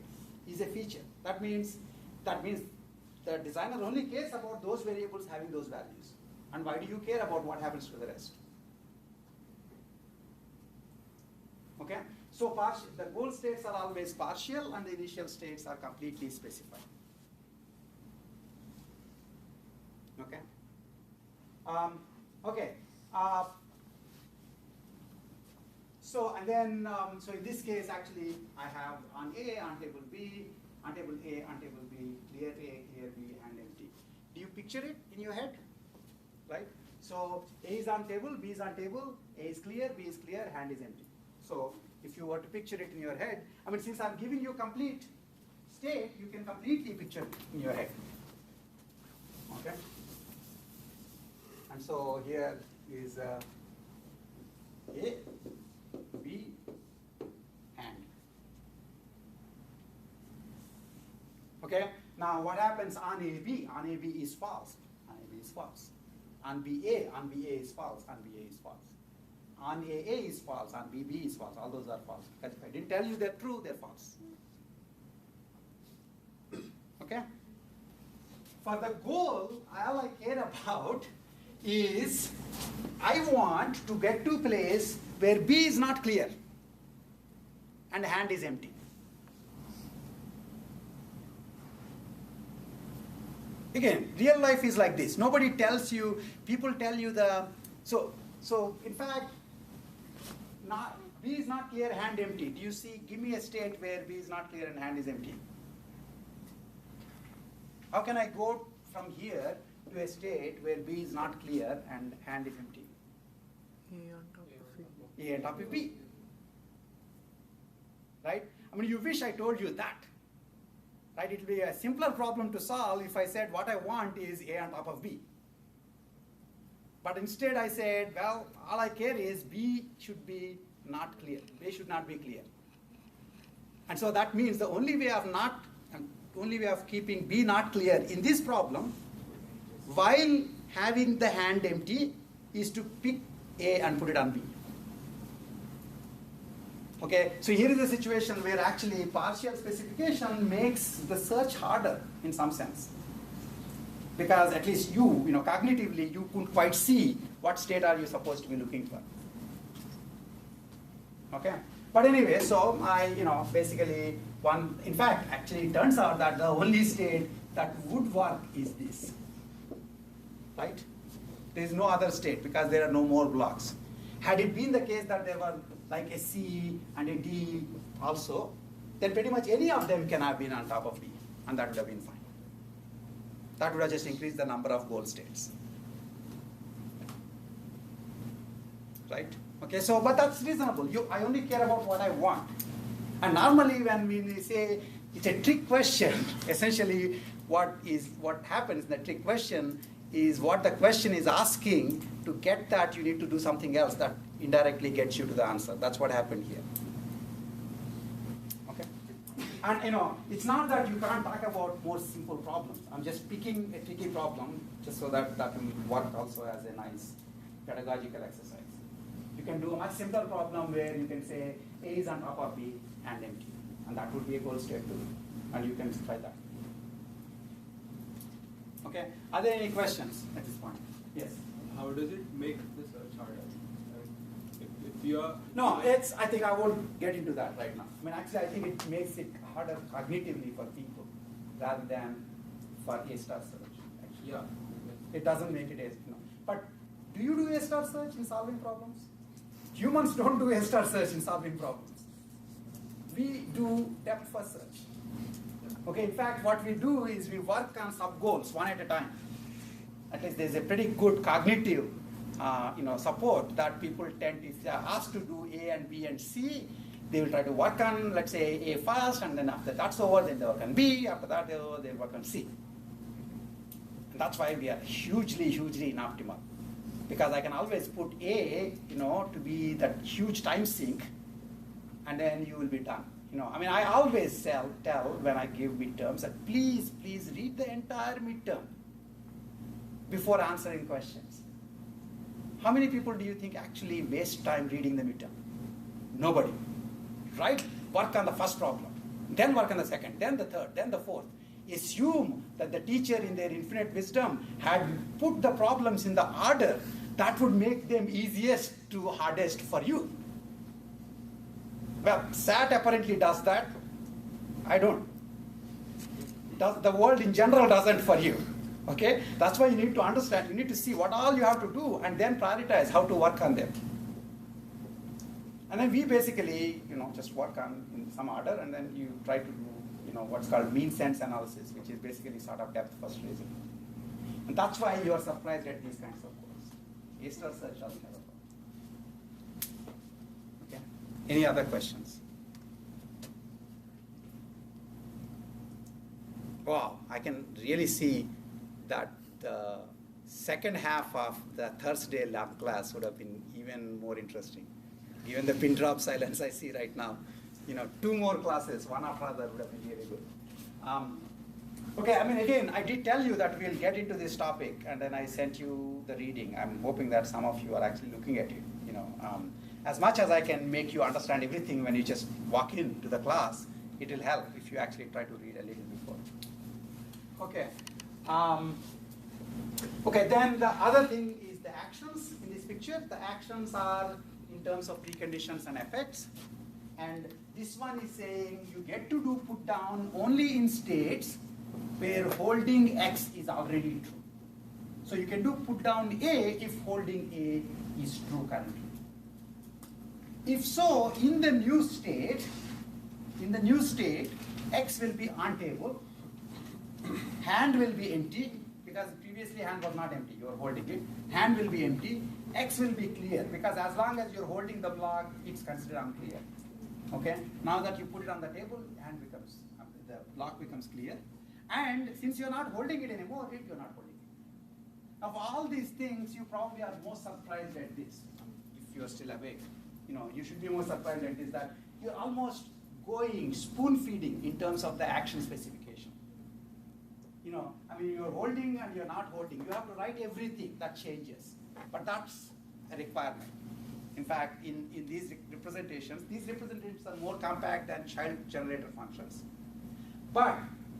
Speaker 1: is a feature. That means the designer only cares about those variables having those values. And why do you care about what happens to the rest? Okay? So the goal states are always partial and the initial states are completely specified. Okay? Okay. So in this case, actually, I have on A, on table B, on table A, on table B, clear A, clear B, and empty. Do you picture it in your head? Right? So A is on table, B is on table, A is clear, B is clear, hand is empty. So if you were to picture it in your head, since I'm giving you complete state, you can completely picture it in your head. Okay? And so here is A, B, hand. Okay? Now what happens on AB? On AB is false. On AB is false. On BA is false. On BA is false. On AA is false. On BB is false. All those are false. Because if I didn't tell you they're true, they're false. Okay? For the goal, all I care about is I want to get to a place where B is not clear and hand is empty. Again, real life is like this. Nobody tells you, people tell you so in fact, B is not clear, hand empty. Do you see, give me a state where B is not clear and hand is empty. How can I go from here to a state where B is not clear and hand is empty?
Speaker 6: A on top of B.
Speaker 1: A on top of B. right? I mean, you wish I told you that, right? It will be a simpler problem to solve if I said what I want is A on top of B. But instead I said, well, all I care is B should be not clear. B should not be clear. And so that means the only way of keeping B not clear in this problem, while having the hand empty, is to pick A and put it on B. Okay, so here is a situation where actually partial specification makes the search harder in some sense. Because at least you cognitively, you couldn't quite see what state are you supposed to be looking for. Okay, but anyway, so basically in fact, actually it turns out that the only state that would work is this, right? There is no other state because there are no more blocks. Had it been the case that there were like a C and a D also, then pretty much any of them can have been on top of D, and that would have been fine. That would have just increased the number of goal states. Right? Okay, so, but that's reasonable. I only care about what I want. And normally when we say it's a trick question, essentially what happens in the trick question is what the question is asking. To get that, you need to do something else that indirectly gets you to the answer. That's what happened here. Okay? And it's not that you can't talk about more simple problems. I'm just picking a tricky problem just so that will work also as a nice pedagogical exercise. You can do a much simpler problem where you can say A is on top of B and empty. And that would be a goal state too. And you can try that. Okay, are there any questions at this point? Yes?
Speaker 3: How does it make the search harder? If you are...
Speaker 1: No, I think I won't get into that right now. I mean, actually, I think it makes it harder cognitively for people rather than for A-star search. Actually.
Speaker 3: Yeah.
Speaker 1: It doesn't make it But do you do A-star search in solving problems? Humans don't do A-star search in solving problems. We do depth first search. Okay, in fact, what we do is we work on sub-goals one at a time. At least there's a pretty good cognitive support that people tend, if they are asked to do A and B and C, they will try to work on, let's say, A first, and then after that's over, then they work on B, after that they'll work on C. And that's why we are hugely, hugely inoptimal. Because I can always put A, to be that huge time sink, and then you will be done. I mean, I always tell when I give midterms that please read the entire midterm before answering questions. How many people do you think actually waste time reading the midterm? Nobody, right? Work on the first problem, then work on the second, then the third, then the fourth. Assume that the teacher in their infinite wisdom had put the problems in the order that would make them easiest to hardest for you. Well, SAT apparently does that. I don't. The world in general doesn't for you. Okay? That's why you need to understand. You need to see what all you have to do and then prioritize how to work on them. And then we basically, just work on in some order, and then you try to do, what's called mean sense analysis, which is basically sort of depth first reasoning. And that's why you are surprised at these kinds of courses. A-star search doesn't have a problem. Okay? Any other questions? Wow, I can really see that the second half of the Thursday lab class would have been even more interesting. Given the pin drop silence I see right now, 2 more classes, one after another, would have been really good. Okay, I mean, again, I did tell you that we'll get into this topic, and then I sent you the reading. I'm hoping that some of you are actually looking at it. As much as I can make you understand everything when you just walk into the class, it will help if you actually try to read a little before. Okay. Okay, then the other thing is the actions in this picture. The actions are in terms of preconditions and effects. And this one is saying you get to do put down only in states where holding X is already true. So you can do put down A if holding A is true currently. If so, in the new state, X will be on table, hand will be empty, because previously hand was not empty, you are holding it. Hand will be empty, X will be clear, because as long as you're holding the block, it's considered unclear. Okay, now that you put it on the table, the block becomes clear. And since you're not holding it anymore, you're not holding it. Of all these things, you probably are most surprised at this. If you're still awake, you should be more surprised at this, that you're almost going spoon feeding in terms of the action specification. You're holding and you're not holding. You have to write everything that changes, but that's a requirement. In fact, in these representations are more compact than child generator functions. But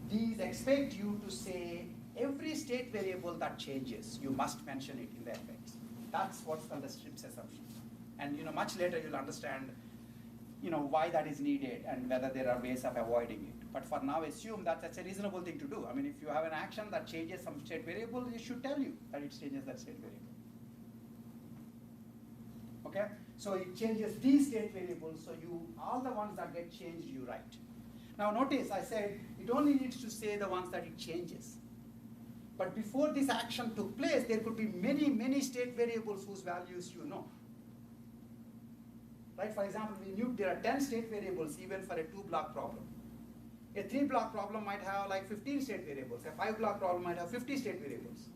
Speaker 1: these expect you to say every state variable that changes, you must mention it in the effects. That's what's called the strips assumption. And much later you'll understand why that is needed and whether there are ways of avoiding it. But for now, assume that that's a reasonable thing to do. If you have an action that changes some state variable, it should tell you that it changes that state variable. Okay? So it changes these state variables, so all the ones that get changed, you write. Now notice I said it only needs to say the ones that it changes. But before this action took place, there could be many, many state variables whose values you know. Right? For example, we knew there are 10 state variables even for a 2-block problem. A 3-block problem might have like 15 state variables. A 5-block problem might have 50 state variables.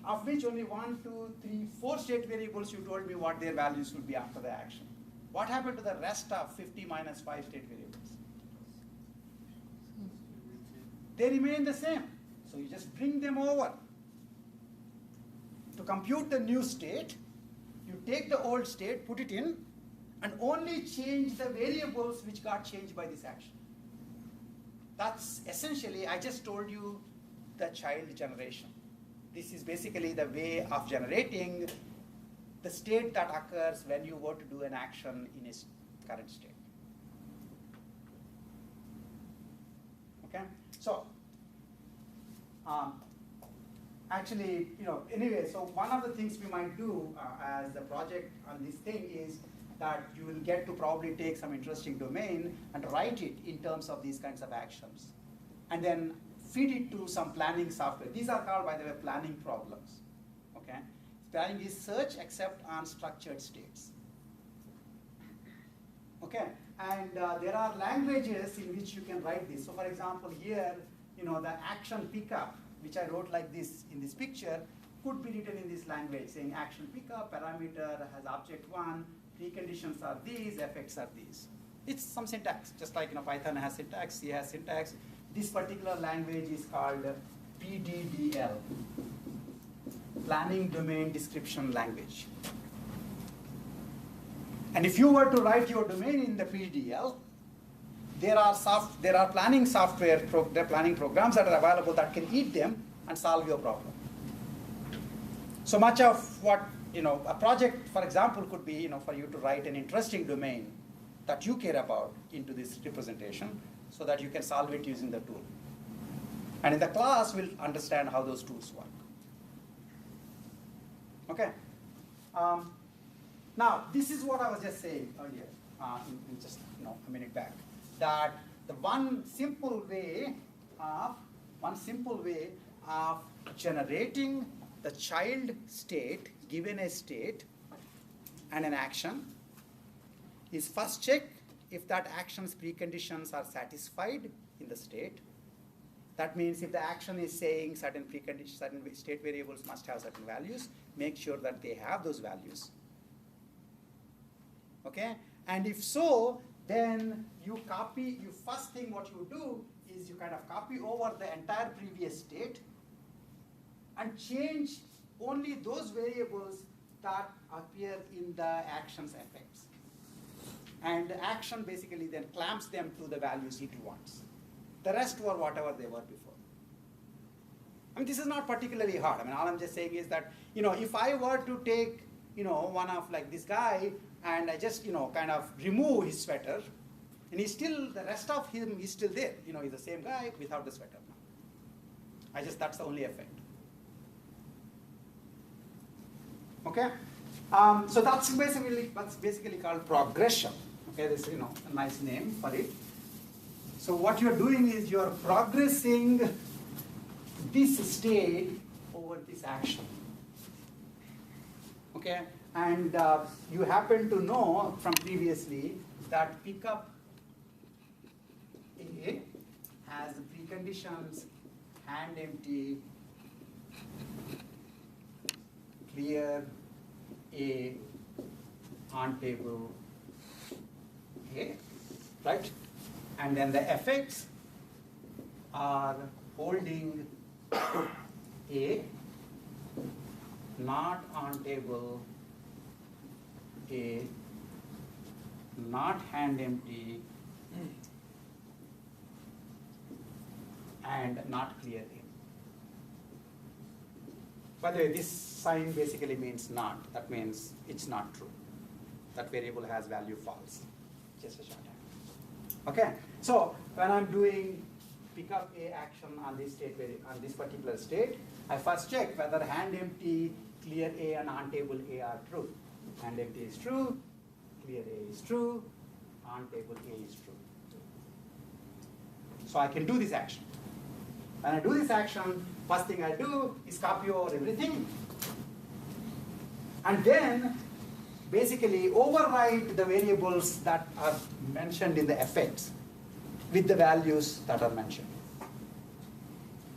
Speaker 1: Of which only 1, 2, 3, 4 state variables you told me what their values would be after the action. What happened to the rest of 50 minus 5 state variables? They remain the same. So you just bring them over. To compute the new state, you take the old state, put it in, and only change the variables which got changed by this action. That's essentially, I just told you, the child generation. This is basically the way of generating the state that occurs when you were to do an action in its current state. Okay? So, anyway, so one of the things we might do as a project on this thing is that you will get to probably take some interesting domain and write it in terms of these kinds of actions. And then feed it to some planning software. These are called, by the way, planning problems. Okay? Planning is search except on structured states. Okay? And there are languages in which you can write this. So for example, here, the action pickup, which I wrote like this in this picture, could be written in this language, saying action pickup, parameter has object 1, preconditions are these, effects are these. It's some syntax, just like Python has syntax, C has syntax. This particular language is called PDDL, Planning Domain Description Language. And if you were to write your domain in the PDDL, there are planning software, planning programs that are available that can eat them and solve your problem. So much of what, a project, for example, could be, for you to write an interesting domain that you care about into this representation so that you can solve it using the tool. And in the class, we'll understand how those tools work. Okay. Now, this is what I was just saying earlier, in just a minute back, that the one simple way of generating the child state, given a state and an action, is first check if that action's preconditions are satisfied in the state. That means if the action is saying certain preconditions, certain state variables must have certain values, make sure that they have those values. Okay? And if so, then first thing what you do is you kind of copy over the entire previous state and change only those variables that appear in the action's effects. And the action basically then clamps them to the values it wants. The rest were whatever they were before. This is not particularly hard. All I'm just saying is that, if I were to take, one of like this guy and I just, kind of remove his sweater, and the rest of him is still there. He's the same guy without the sweater. That's the only effect. Okay? So that's basically called progression. Okay, this is a nice name for it. So what you're doing is you're progressing this state over this action. Okay, and you happen to know from previously that pickup A has preconditions hand empty, clear A on table A, right? And then the effects are holding A, not on table A, not hand empty, and not clear A. By the way, this sign basically means not. That means it's not true. That variable has value false. Just a shorthand. Okay. So when I'm doing pickup A action on this state on this particular state, I first check whether hand empty, clear A, and on table A are true. Hand empty is true, clear A is true, on table A is true. So I can do this action. When I do this action, first thing I do is copy over everything, and then basically override the variables that are mentioned in the effects with the values that are mentioned.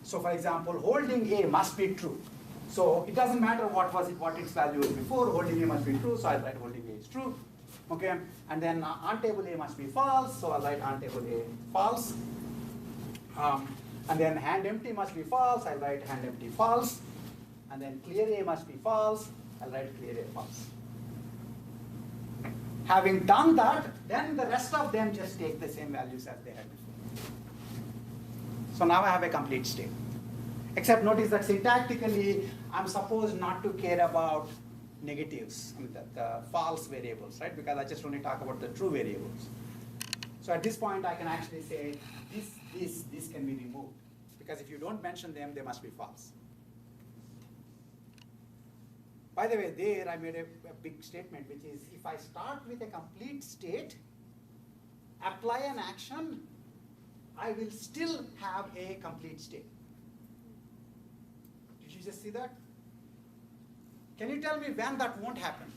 Speaker 1: So for example, holding A must be true. So it doesn't matter what its value was before, holding A must be true, so I'll write holding A is true. Okay, and then on table A must be false, so I'll write on table A false. And then hand empty must be false, I'll write hand empty false. And then clear A must be false, I'll write clear A false. Having done that, then the rest of them just take the same values as they had before. So now I have a complete state. Except notice that syntactically, I'm supposed not to care about negatives, I mean the false variables, right? Because I just only talk about the true variables. So at this point, I can actually say this can be removed. Because if you don't mention them, they must be false. By the way, there I made a big statement, which is if I start with a complete state, apply an action, I will still have a complete state. Did you just see that? Can you tell me when that won't happen?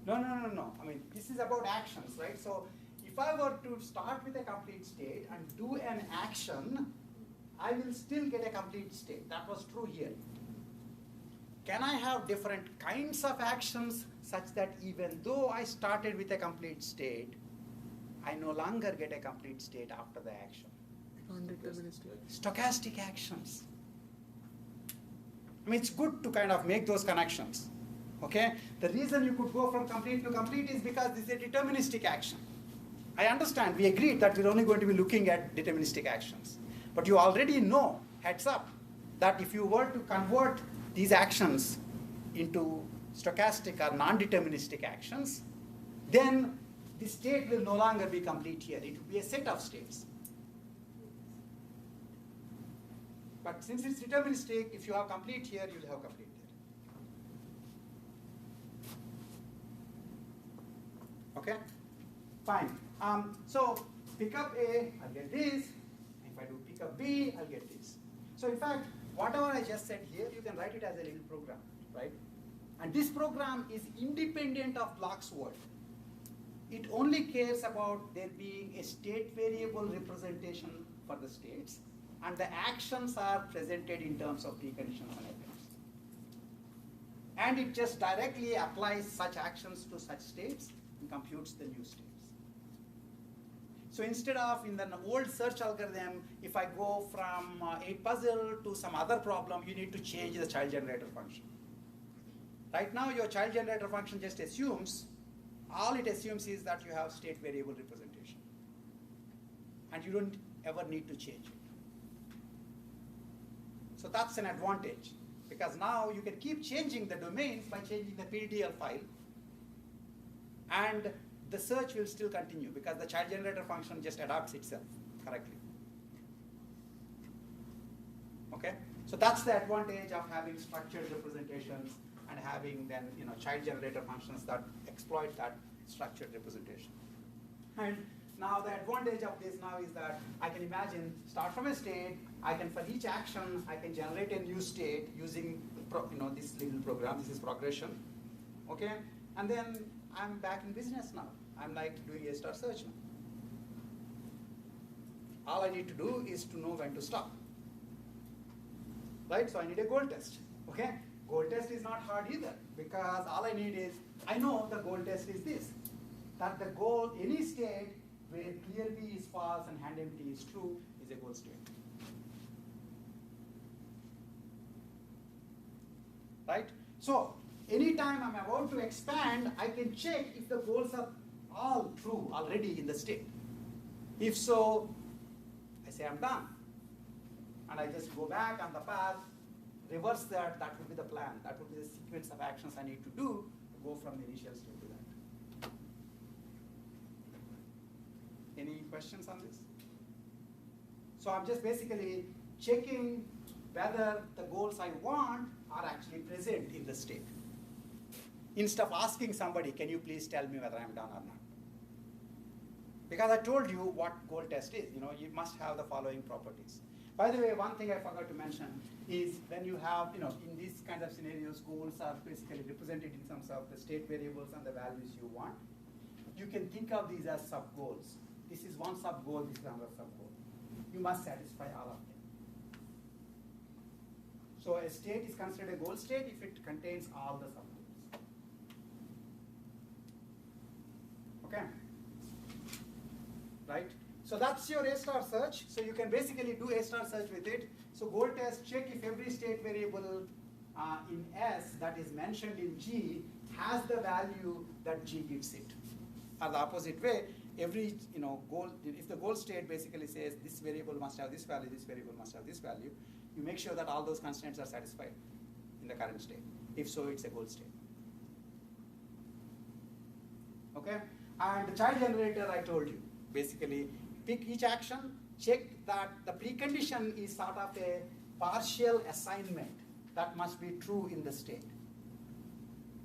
Speaker 1: No. I mean, this is about actions, right? So if I were to start with a complete state and do an action, I will still get a complete state. That was true here. Can I have different kinds of actions such that even though I started with a complete state, I no longer get a complete state after the action? Stochastic actions. I mean, it's good to kind of make those connections. Okay? The reason you could go from complete to complete is because this is a deterministic action. I understand, we agreed that we're only going to be looking at deterministic actions. But you already know, heads up, that if you were to convert these actions into stochastic or non-deterministic actions, then the state will no longer be complete here. It will be a set of states. But since it's deterministic, if you have complete here, you'll have complete there. Okay? Fine. So pick up A, I'll get this. If I do pick up B, I'll get this. So in fact, whatever I just said here, you can write it as a little program, right? And this program is independent of block's word. It only cares about there being a state variable representation for the states, and the actions are presented in terms of preconditions and effects. And it just directly applies such actions to such states and computes the new states. So instead of in the old search algorithm, if I go from a puzzle to some other problem, you need to change the child generator function. Right now, your child generator function just assumes, all it assumes is that you have state variable representation. And you don't ever need to change it. So that's an advantage, because now you can keep changing the domains by changing the PDL file, and the search will still continue because the child generator function just adapts itself correctly. Okay? So that's the advantage of having structured representations and having then child generator functions that exploit that structured representation. And Now the advantage of this now is that I can imagine, start from a state, I can, for each action, I can generate a new state using this little program, this is progression, okay? And then I'm back in business now. I'm like doing a star search now. All I need to do is to know when to stop, right? So I need a goal test, okay? Goal test is not hard either, because all I need is, I know the goal test is this, that the goal, any state where clear B is false and hand empty is true is a goal state. Right? So, anytime I'm about to expand, I can check if the goals are all true already in the state. If so, I say I'm done. And I just go back on the path, reverse that, that would be the plan. That would be the sequence of actions I need to do to go from the initial state to that. Any questions on this? So I'm just basically checking whether the goals I want are actually present in the state. Instead of asking somebody, can you please tell me whether I'm done or not? Because I told you what goal test is. You must have the following properties. By the way, one thing I forgot to mention is when you have, in these kind of scenarios, goals are basically represented in terms of the state variables and the values you want. You can think of these as sub-goals. This is one sub-goal, this is another sub-goal. You must satisfy all of them. So a state is considered a goal state if it contains all the sub-goals. Okay? Right? So that's your A-star search. So you can basically do A-star search with it. So goal test, check if every state variable in S that is mentioned in G has the value that G gives it. Or the opposite way, every goal, if the goal state basically says this variable must have this value, this variable must have this value, you make sure that all those constraints are satisfied in the current state. If so, it's a goal state. Okay? And the child generator, I told you, basically pick each action, check that the precondition is sort of a partial assignment that must be true in the state.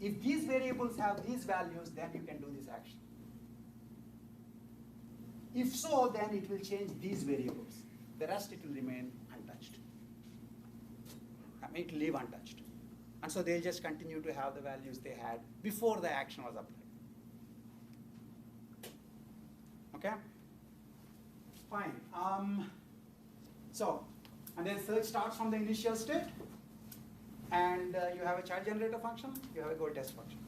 Speaker 1: If these variables have these values, then you can do this action. If so, then it will change these variables. The rest it will remain untouched. It will leave untouched. And so they'll just continue to have the values they had before the action was applied. Okay? Fine. And then search starts from the initial state, and you have a child generator function, you have a goal test function.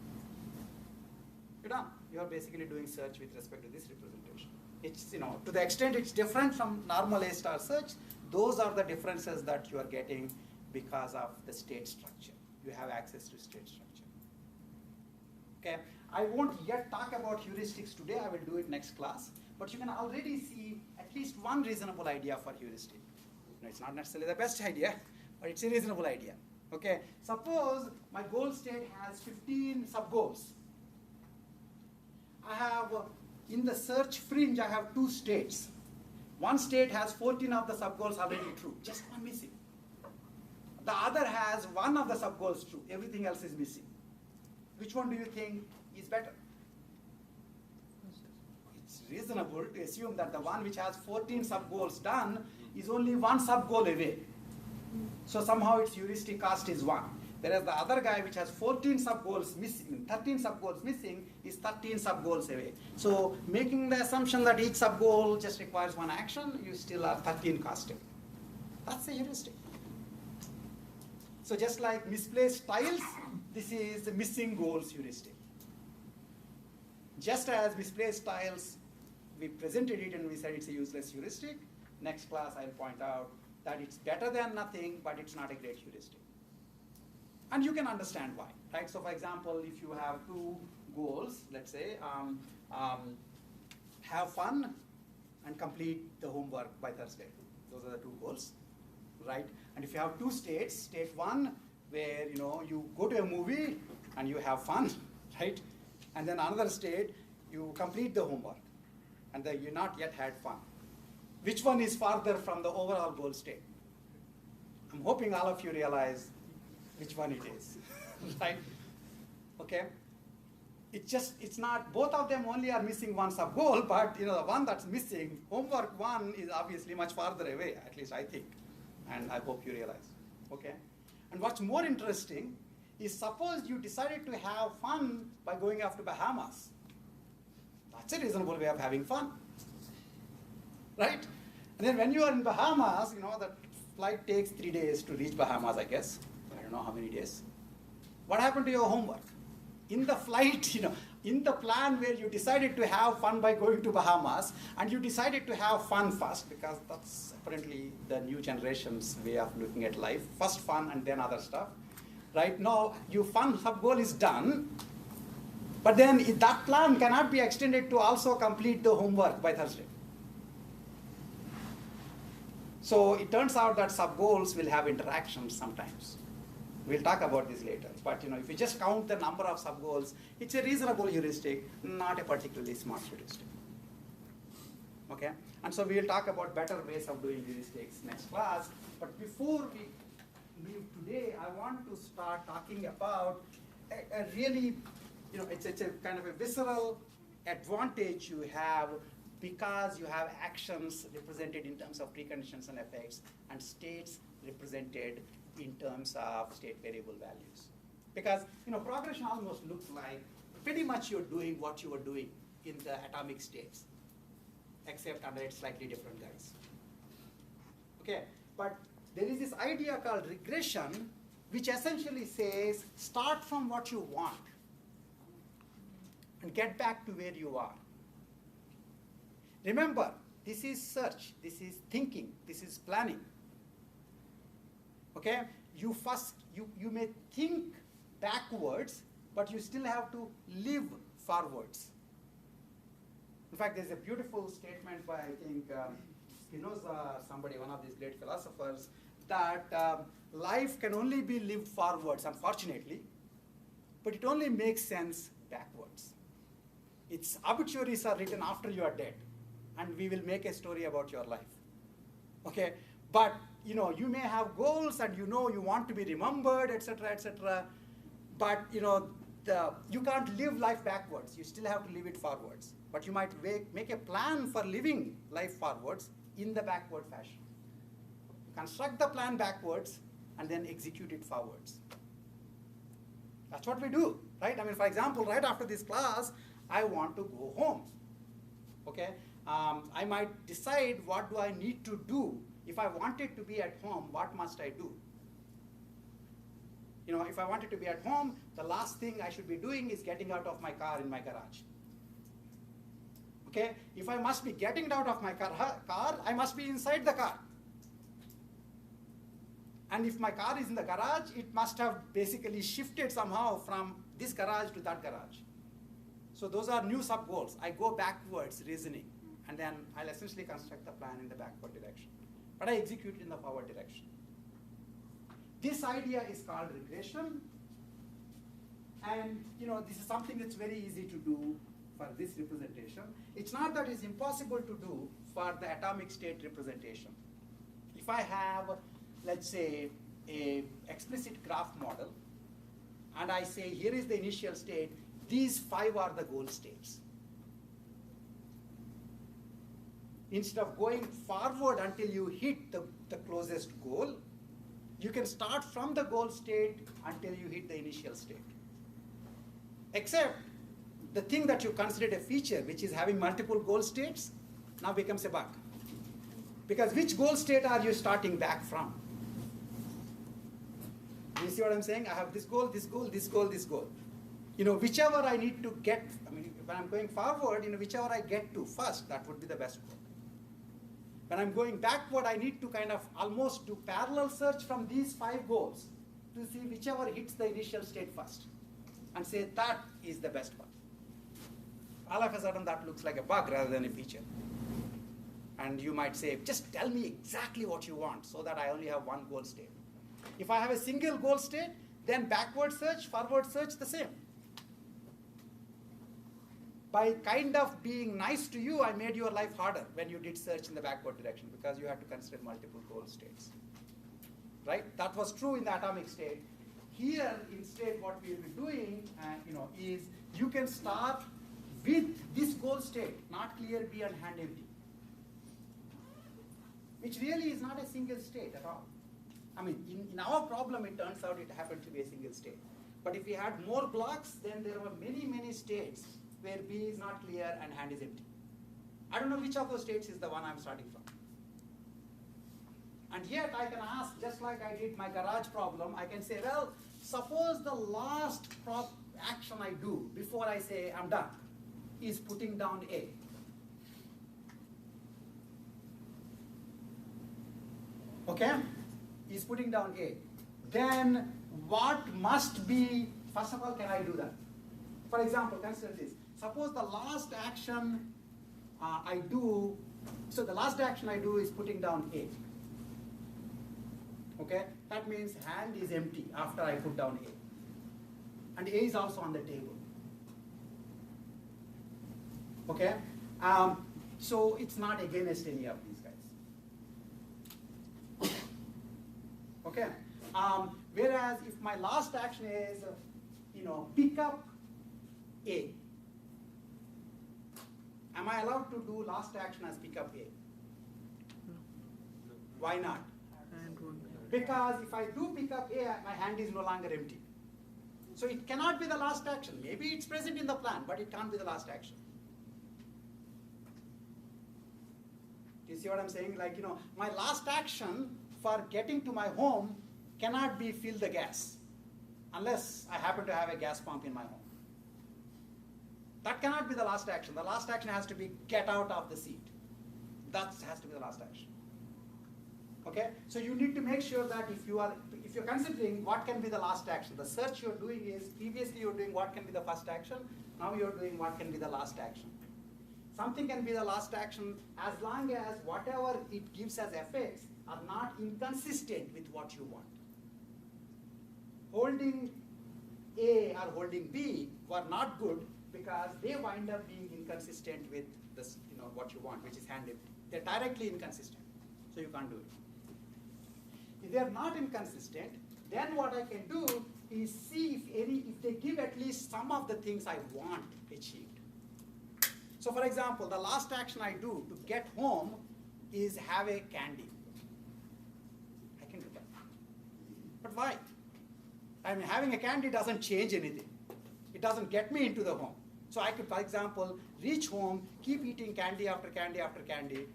Speaker 1: You're done. You are basically doing search with respect to this representation. It's, to the extent it's different from normal A-star search, those are the differences that you are getting because of the state structure. You have access to state structure. Okay? I won't yet talk about heuristics today. I will do it next class. But you can already see at least one reasonable idea for heuristic. It's not necessarily the best idea, but it's a reasonable idea. Okay? Suppose my goal state has 15 sub-goals. I have, in the search fringe, I have two states. One state has 14 of the sub-goals already true, just one missing. The other has one of the sub-goals true, everything else is missing. Which one do you think is better? It's reasonable to assume that the one which has 14 sub-goals done is only one sub-goal away. So somehow its heuristic cost is 1. Whereas the other guy which has 14 sub-goals missing, 13 sub-goals missing is 13 sub-goals away. So making the assumption that each sub-goal just requires one action, you still are 13 cost away. That's the heuristic. So just like misplaced tiles, this is the missing goals heuristic. Just as misplaced tiles, we presented it and we said it's a useless heuristic. Next class I'll point out that it's better than nothing, but it's not a great heuristic. And you can understand why, right? So for example, if you have two goals, let's say, have fun and complete the homework by Thursday. Those are the two goals, right? And if you have two states, state one, where you go to a movie and you have fun, right? And then another state, you complete the homework, and then you not yet had fun. Which one is farther from the overall goal state? I'm hoping all of you realize which one it is, right? Okay? it's not, both of them only are missing one sub-goal, but the one that's missing, homework one, is obviously much farther away, at least I think. And I hope you realize, okay? And what's more interesting is, suppose you decided to have fun by going off to Bahamas. That's a reasonable way of having fun, right? And then when you are in Bahamas, the flight takes 3 days to reach Bahamas, I guess. I don't know how many days. What happened to your homework? In the flight, in the plan where you decided to have fun by going to Bahamas, and you decided to have fun first, because that's apparently the new generation's way of looking at life. First fun and then other stuff. Right now, your fun sub-goal is done, but then that plan cannot be extended to also complete the homework by Thursday. So it turns out that sub-goals will have interactions sometimes. We'll talk about this later. But if you just count the number of sub-goals, it's a reasonable heuristic, not a particularly smart heuristic. Okay? And so we'll talk about better ways of doing heuristics next class. But before we leave today, I want to start talking about a really, it's a kind of a visceral advantage you have, because you have actions represented in terms of preconditions and effects, and states represented in terms of state variable values. Because progression almost looks like pretty much you're doing what you were doing in the atomic states, except under its slightly different guise. Okay, but there is this idea called regression, which essentially says start from what you want and get back to where you are. Remember, this is search, this is thinking, this is planning. Okay, you may think backwards, but you still have to live forwards. In fact, there's a beautiful statement by, I think, Spinoza, one of these great philosophers, that life can only be lived forwards, unfortunately, but it only makes sense backwards. Its obituaries are written after you are dead, and we will make a story about your life. Okay, but you may have goals, and you want to be remembered, etc., but you can't live life backwards. You still have to live it forwards. But you might make a plan for living life forwards in the backward fashion. Construct the plan backwards and then execute it forwards. That's what we do, right? I mean, for example, right after this class, I want to go home. Okay, I might decide what do I need to do. If I wanted to be at home, what must I do? If I wanted to be at home, the last thing I should be doing is getting out of my car in my garage. Okay? If I must be getting out of my car, I must be inside the car. And if my car is in the garage, it must have basically shifted somehow from this garage to that garage. So those are new sub-goals. I go backwards reasoning, and then I'll essentially construct the plan in the backward direction. But I execute it in the forward direction. This idea is called regression. And this is something that's very easy to do for this representation. It's not that it's impossible to do for the atomic state representation. If I have, let's say, a explicit graph model, and I say here is the initial state, these 5 are the goal states. Instead of going forward until you hit the closest goal, you can start from the goal state until you hit the initial state. Except the thing that you considered a feature, which is having multiple goal states, now becomes a bug. Because which goal state are you starting back from? You see what I'm saying? I have this goal, this goal, this goal, this goal. Whichever I need to get, when I'm going forward, whichever I get to first, that would be the best goal. When I'm going backward, I need to kind of almost do parallel search from these 5 goals to see whichever hits the initial state first, and say that is the best one. All of a sudden, that looks like a bug rather than a feature. And you might say, just tell me exactly what you want so that I only have one goal state. If I have a single goal state, then backward search, forward search, the same. By kind of being nice to you, I made your life harder when you did search in the backward direction, because you had to consider multiple goal states. Right? That was true in the atomic state. here instead what we will be doing, is you can start with this goal state, not clear B and hand empty, which really is not a single state at all. I mean, in our problem, it turns out it happened to be a single state. But if we had more blocks, then there were many, many states where B is not clear and hand is empty. I don't know which of those states is the one I'm starting from. And yet I can ask, just like I did my garage problem, I can say, well, suppose the last action I do before I say I'm done is putting down A. Okay? Is putting down A. Then what must be, first of all, can I do that? For example, consider this. Suppose the last action I do, so the last action I do is putting down A. Okay? That means hand is empty after I put down A. And A is also on the table. Okay? So it's not against any of these guys. Okay? Whereas if my last action is, pick up A, am I allowed to do last action as pick up A? Why not? Because if I do pick up A, my hand is no longer empty. So it cannot be the last action. Maybe it's present in the plan, but it can't be the last action. Do you see what I'm saying? Like, my last action for getting to my home cannot be fill the gas, unless I happen to have a gas pump in my home. That cannot be the last action. The last action has to be get out of the seat. That has to be the last action. Okay? So you need to make sure that if you're considering what can be the last action, the search you're doing is, previously you're doing what can be the first action, now you're doing what can be the last action. Something can be the last action as long as whatever it gives as effects are not inconsistent with what you want. Holding A or holding B were not good because they wind up being inconsistent with this, what you want, which is hand empty. They're directly inconsistent, so you can't do it. If they are not inconsistent, then what I can do is see if they give at least some of the things I want achieved. So for example, the last action I do to get home is have a candy. I can do that. But why? I mean, having a candy doesn't change anything. It doesn't get me into the home. So I could, for example, reach home, keep eating candy after candy after candy,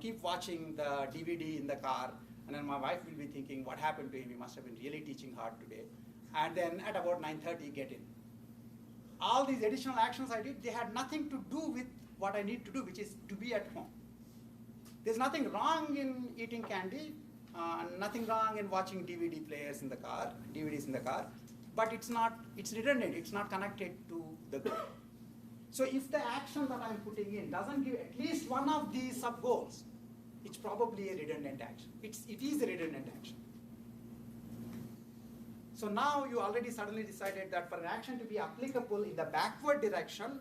Speaker 1: keep watching the DVD in the car, and then my wife will be thinking, what happened to him? He must have been really teaching hard today. And then at about 9:30, get in. All these additional actions I did, they had nothing to do with what I need to do, which is to be at home. There's nothing wrong in eating candy, nothing wrong in watching DVDs in the car, but it's redundant, it's not connected to the goal. So if the action that I'm putting in doesn't give at least one of these sub-goals, it's probably a redundant action. It is a redundant action. So now you already suddenly decided that for an action to be applicable in the backward direction,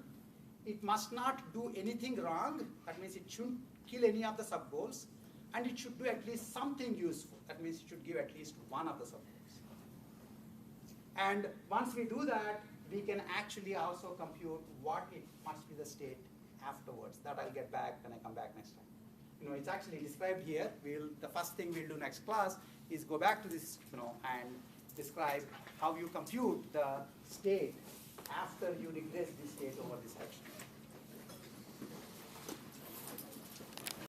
Speaker 1: it must not do anything wrong. That means it shouldn't kill any of the sub-goals, and it should do at least something useful. That means it should give at least one of the sub-goals. And once we do that, we can actually also compute what it must be the state afterwards. That I'll get back when I come back next time. It's actually described here. The first thing we'll do next class is go back to this, and describe how you compute the state after you regress this state over this action.